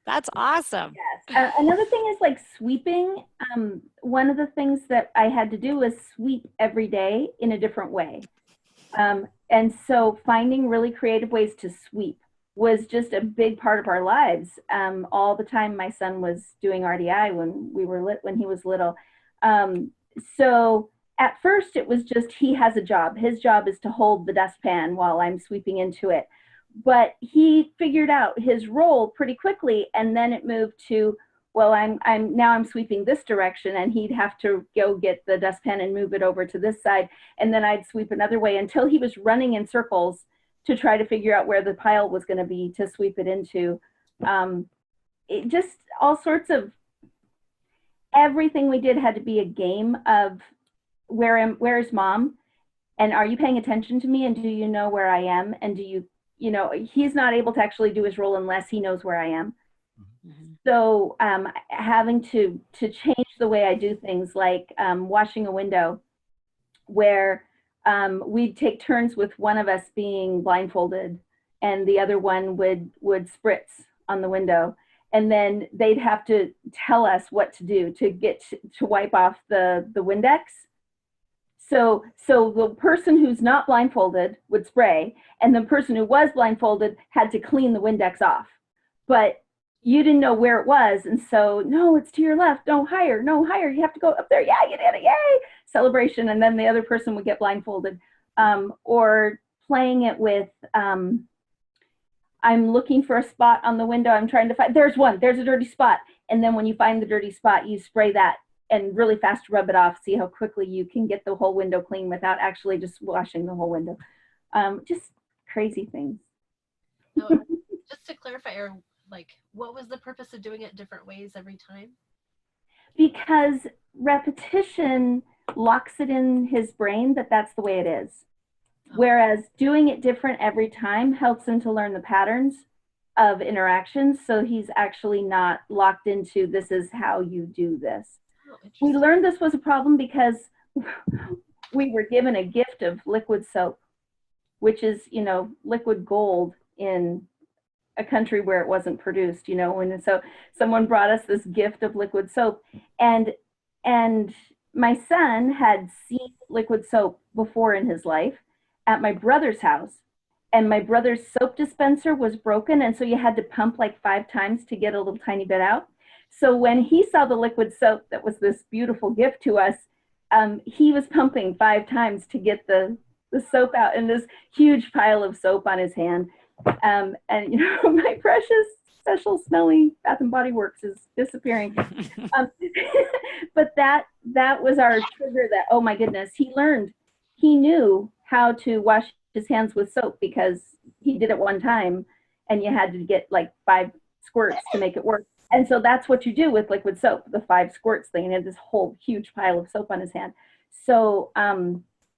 That's awesome. Yes. Another thing is like sweeping. One of the things that I had to do was sweep every day in a different way. And so finding really creative ways to sweep was just a big part of our lives. All the time my son was doing RDI when he was little. So at first it was just, he has a job. His job is to hold the dustpan while I'm sweeping into it. But he figured out his role pretty quickly, and then it moved to, well, I'm sweeping this direction, and he'd have to go get the dustpan and move it over to this side, and then I'd sweep another way until he was running in circles to try to figure out where the pile was going to be to sweep it into. It just all sorts of, everything we did had to be a game of where's mom, and are you paying attention to me, and do you know where I am, and do you know, he's not able to actually do his role unless he knows where I am. So having to change the way I do things, like washing a window, where we'd take turns with one of us being blindfolded and the other one would spritz on the window, and then they'd have to tell us what to do to get to wipe off the Windex. So the person who's not blindfolded would spray, and the person who was blindfolded had to clean the Windex off. But you didn't know where it was, and so, no, it's to your left, no, higher, you have to go up there, yeah, you did it, yay, celebration, and then the other person would get blindfolded. Or playing it with, I'm looking for a spot on the window, I'm trying to find, there's a dirty spot, and then when you find the dirty spot, you spray that and really fast rub it off, see how quickly you can get the whole window clean without actually just washing the whole window. Just crazy things. So, just to clarify, like, what was the purpose of doing it different ways every time? Because repetition locks it in his brain that that's the way it is. Whereas doing it different every time helps him to learn the patterns of interactions, so he's actually not locked into, this is how you do this. We learned this was a problem because we were given a gift of liquid soap, which is, you know, liquid gold in a country where it wasn't produced, you know, and so someone brought us this gift of liquid soap, and my son had seen liquid soap before in his life at my brother's house, and my brother's soap dispenser was broken, and so you had to pump like 5 times to get a little tiny bit out. So when he saw the liquid soap that was this beautiful gift to us, he was pumping 5 times to get the soap out, and this huge pile of soap on his hand. And you know, my precious special smelly Bath and Body Works is disappearing. But that was our trigger that, oh my goodness, he knew how to wash his hands with soap because he did it one time, and you had to get like 5 squirts to make it work. And so that's what you do with liquid soap, the 5 squirts thing, and he had this whole huge pile of soap on his hand. So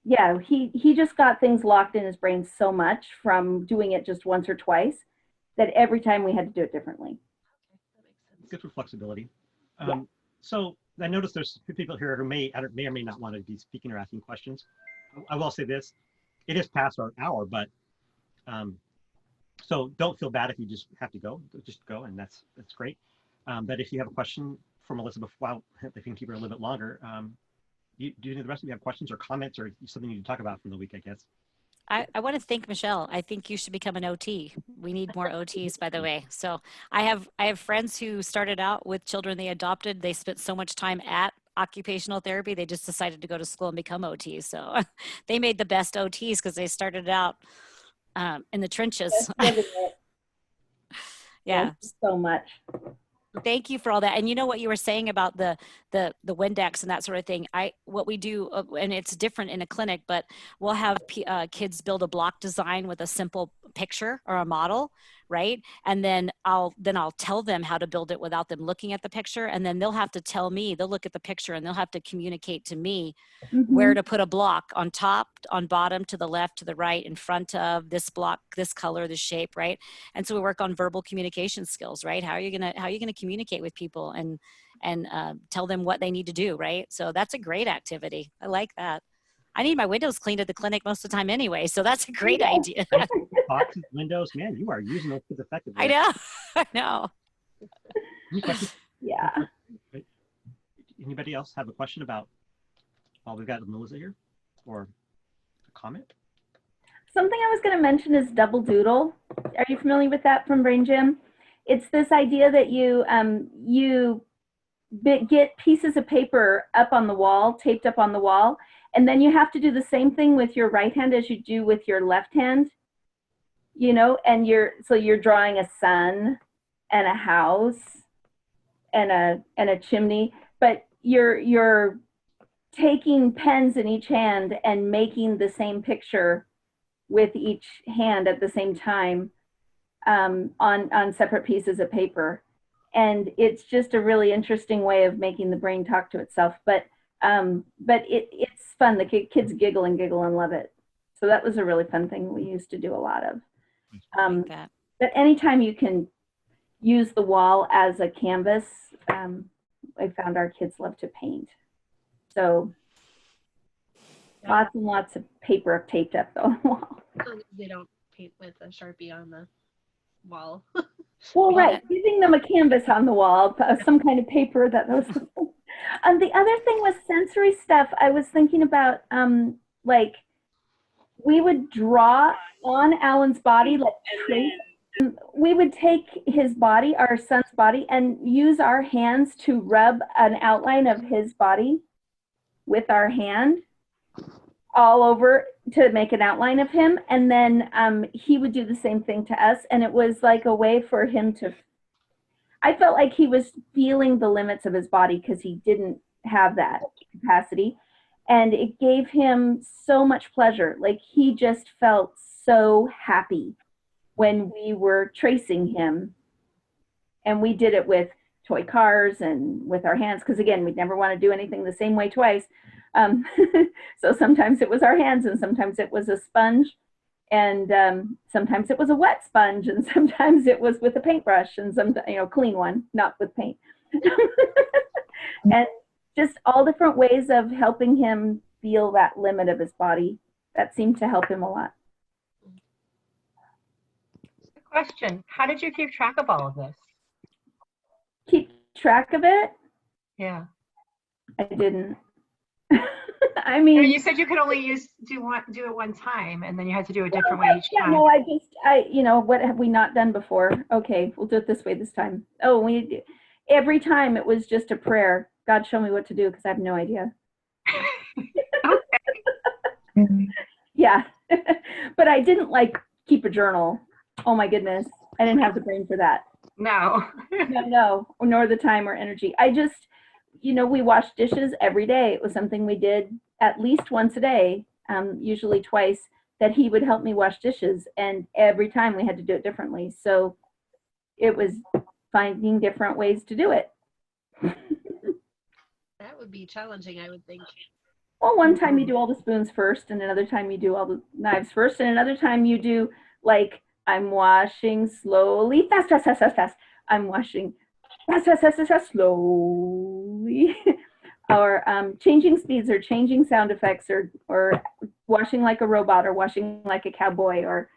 yeah, he just got things locked in his brain so much from doing it just once or twice that every time we had to do it differently. Good for flexibility. Yeah. So I noticed there's people here who may or may not want to be speaking or asking questions. I will say this, it is past our hour, but so don't feel bad if you just have to go, just go, and that's great. But if you have a question for Melissa, before, if you can keep her a little bit longer, do the rest of you have questions or comments or something you need to talk about from the week, I guess? I want to thank Michelle. I think you should become an OT. We need more OTs, by the way. So I have friends who started out with children they adopted. They spent so much time at occupational therapy, they just decided to go to school and become OTs. So they made the best OTs because they started out in the trenches. Yeah. Thank you so much. Thank you for all that. And you know what you were saying about the Windex and that sort of thing. What we do, and it's different in a clinic, but we'll have kids build a block design with a simple picture or a model, right? And then I'll tell them how to build it without them looking at the picture, and then they'll have to tell me. They'll look at the picture and they'll have to communicate to me where to put a block, on top, on bottom, to the left, to the right, in front of this block, this color, this shape, right? And so we work on verbal communication skills, right? How are you gonna communicate with people and tell them what they need to do, right? So that's a great activity. I like that. I need my windows cleaned at the clinic most of the time anyway, so that's a great idea. Boxes, windows, man, you are using those kids effectively. I know. I know. Any questions? Yeah. Anybody else have a question about while we've got Melissa here, or a comment? Something I was going to mention is double doodle. Are you familiar with that from Brain Gym? It's this idea that you get pieces of paper up on the wall, taped up on the wall, and then you have to do the same thing with your right hand as you do with your left hand, you know, and you're drawing a sun and a house and a chimney, but you're taking pens in each hand and making the same picture with each hand at the same time on separate pieces of paper. And it's just a really interesting way of making the brain talk to itself. But it's fun. The kids giggle and love it. So that was a really fun thing we used to do a lot of. But anytime you can use the wall as a canvas, I found our kids love to paint. So lots and lots of paper taped up on the wall. They don't paint with a Sharpie on the wall. Well, right, giving them a canvas on the wall, some kind of paper that those. The other thing was sensory stuff. I was thinking about, like, we would draw on Alan's body, like trace. We would take his body, our son's body, and use our hands to rub an outline of his body with our hand all over to make an outline of him. And then he would do the same thing to us. And it was like a way for him to, I felt like he was feeling the limits of his body because he didn't have that capacity. And it gave him so much pleasure. Like, he just felt so happy when we were tracing him. And we did it with toy cars and with our hands, because again, we'd never want to do anything the same way twice. So sometimes it was our hands, and sometimes it was a sponge, and sometimes it was a wet sponge, and sometimes it was with a paintbrush, and some, clean one, not with paint. And just all different ways of helping him feel that limit of his body. That seemed to help him a lot. Question: how did you keep track of all of this? Keep track of it? Yeah. I didn't. I mean, you said you could only do it one time, and then you had to do a different way each time. No, what have we not done before? Okay, we'll do it this way this time. Oh, every time it was just a prayer. God, show me what to do, because I have no idea. Yeah, but I didn't keep a journal. Oh my goodness, I didn't have the brain for that. No. No, nor the time or energy. I just, we washed dishes every day. It was something we did at least once a day, usually twice, that he would help me wash dishes. And every time we had to do it differently. So it was finding different ways to do it. That would be challenging, I would think. Well, one time you do all the spoons first, and another time you do all the knives first, and another time you do, I'm washing slowly, fast. I'm washing fast, slowly. Or changing speeds, or changing sound effects, or washing like a robot, or washing like a cowboy, or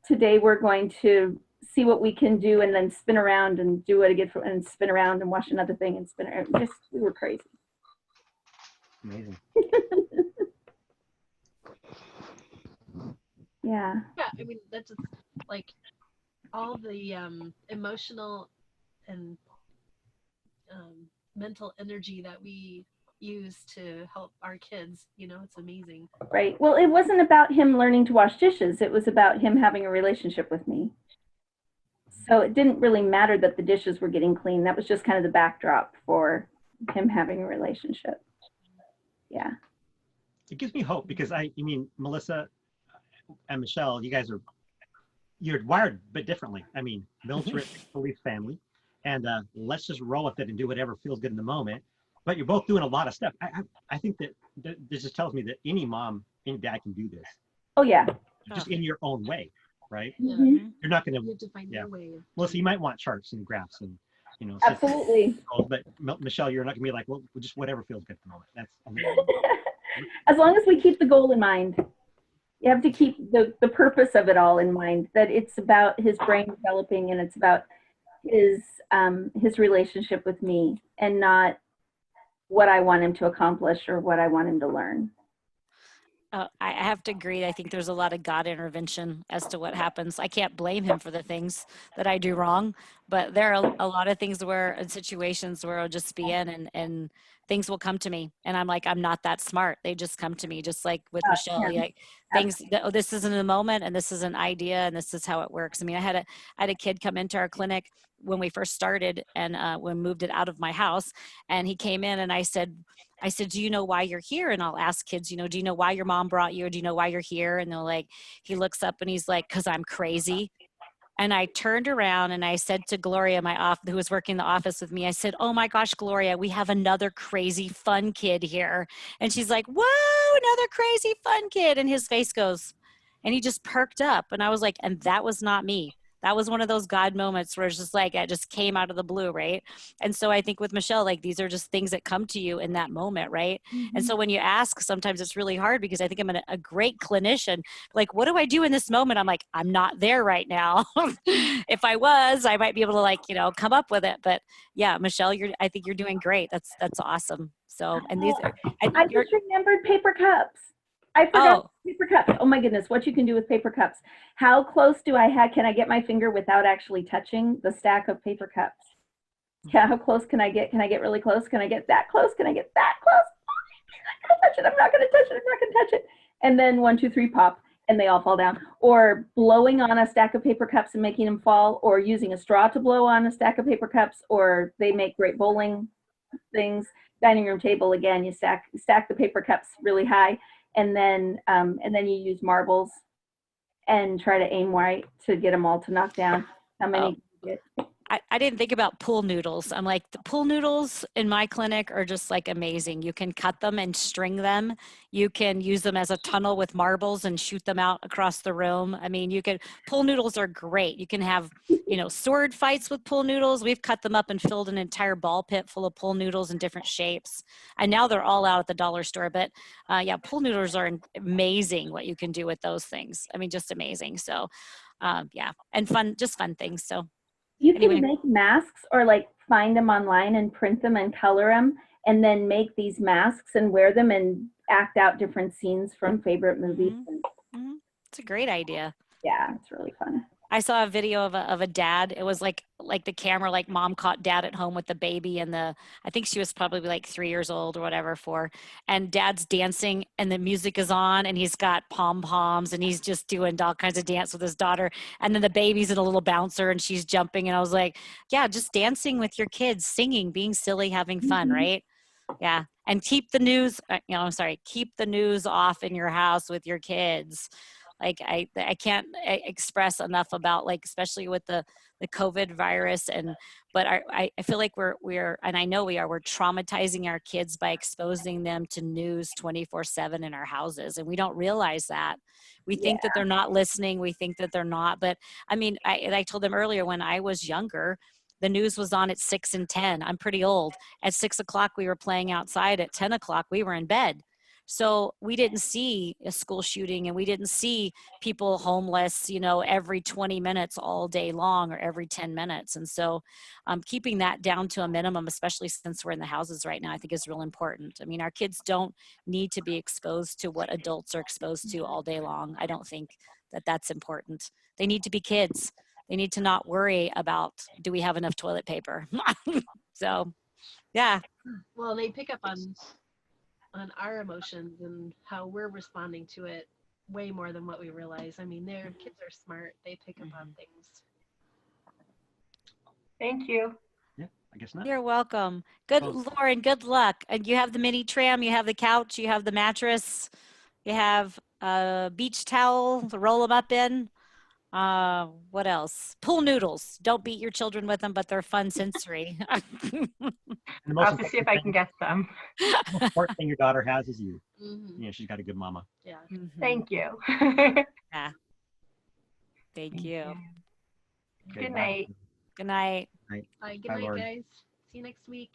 today we're going to see what we can do and then spin around and do it again, and spin around and wash another thing and spin around. We were crazy. Amazing. Yeah. Yeah, I mean, that's just like all the emotional and mental energy that we use to help our kids. It's amazing. Right. Well, it wasn't about him learning to wash dishes. It was about him having a relationship with me. So it didn't really matter that the dishes were getting clean. That was just kind of the backdrop for him having a relationship. Yeah. It gives me hope because Melissa and Michelle, you're wired a bit differently. I mean, militaristic police family, and let's just roll with it and do whatever feels good in the moment. But you're both doing a lot of stuff. I think that this just tells me that any mom, any dad can do this. Oh, yeah. Just in your own way, right? Yeah. Mhm. You're not going You have to find your way. Melissa, you might want charts and graphs and Absolutely. but Michelle, you're not going to be like, well, just whatever feels good at the moment. As long as we keep the goal in mind. You have to keep the purpose of it all in mind, that it's about his brain developing and it's about his relationship with me and not what I want him to accomplish or what I want him to learn. I have to agree. I think there's a lot of God intervention as to what happens. I can't blame him for the things that I do wrong, but there are a lot of things in situations where I'll just be in and things will come to me. And I'm like, I'm not that smart. They just come to me, just like with Michelle. Yeah. Like things, this isn't a moment and this is an idea and this is how it works. I mean, I had a kid come into our clinic when we first started and when we moved it out of my house, and he came in and I said, do you know why you're here? And I'll ask kids, do you know why your mom brought you? Or do you know why you're here? And they're like, he looks up and he's like, 'cause I'm crazy. And I turned around and I said to Gloria, who was working in the office with me, I said, oh my gosh, Gloria, we have another crazy fun kid here. And she's like, whoa, another crazy fun kid. And his face goes, and he just perked up. And I was like, and that was not me. That was one of those God moments where it's just like, it just came out of the blue, right? And so I think with Michelle, like these are just things that come to you in that moment, right? Mm-hmm. And so when you ask, sometimes it's really hard because I think I'm a great clinician. Like, what do I do in this moment? I'm like, I'm not there right now. If I was, I might be able to come up with it. But yeah, Michelle, I think you're doing great. That's awesome. So, and these are, I just remembered paper cups. I forgot paper cups. Oh my goodness, what you can do with paper cups. How close can I get my finger without actually touching the stack of paper cups? Yeah, how close can I get? Can I get really close? Can I get that close? Can I get that close? I'm not gonna touch it. I'm not gonna touch it. I'm not gonna touch it. And then 1, 2, 3, pop, and they all fall down. Or blowing on a stack of paper cups and making them fall, or using a straw to blow on a stack of paper cups, or they make great bowling things. Dining room table, again, you stack the paper cups really high. And then you use marbles and try to aim right to get them all to knock down. How many? I didn't think about pool noodles. I'm like, the pool noodles in my clinic are just like amazing. You can cut them and string them. You can use them as a tunnel with marbles and shoot them out across the room. I mean, pool noodles are great. You can have, sword fights with pool noodles. We've cut them up and filled an entire ball pit full of pool noodles in different shapes. And now they're all out at the dollar store. But yeah, pool noodles are amazing what you can do with those things. I mean, just amazing. So yeah, and fun things. So. You can make masks or find them online and print them and color them and then make these masks and wear them and act out different scenes from favorite movies. Mm-hmm. It's a great idea. Yeah, it's really fun. I saw a video of a dad. It was like the camera, like mom caught dad at home with the baby and I think she was probably like 3 years old or whatever and dad's dancing and the music is on and he's got pom-poms and he's just doing all kinds of dance with his daughter. And then the baby's in a little bouncer and she's jumping. And I was like, yeah, just dancing with your kids, singing, being silly, having fun. Mm-hmm. Right. Yeah. And keep the news off in your house with your kids. Like I can't express enough about especially with the COVID virus but I feel like we're and I know we're traumatizing our kids by exposing them to news 24/7 in our houses, and we don't realize that. We think that they're not listening. We think that they're not. But I mean, I told them earlier when I was younger, the news was on at 6 and 10. I'm pretty old. At 6 o'clock we were playing outside. At 10 o'clock we were in bed. So we didn't see a school shooting, and we didn't see people homeless, you know, every 20 minutes all day long or every 10 minutes. And so keeping that down to a minimum, especially since we're in the houses right now, I think is real important. I mean, our kids don't need to be exposed to what adults are exposed to all day long. I don't think that that's important. They need to be kids. They need to not worry about, do we have enough toilet paper? So, yeah. Well, they pick up on our emotions and how we're responding to it way more than what we realize. I mean, their kids are smart. They pick up on things. Thank you. Yeah, I guess not. You're welcome. Good, Lauren, good luck. And you have the mini tram, you have the couch, you have the mattress, you have a beach towel to roll them up in. What else? Pool noodles. Don't beat your children with them, but they're fun sensory. And the I'll most have to see if I can get some. most important thing your daughter has is you. Mm-hmm. Yeah, she's got a good mama. Yeah. Thank you. Yeah. Thank you. Okay, Good bye. night. Good night. Bye. Good Bye, night, Lauren. guys. See you next week.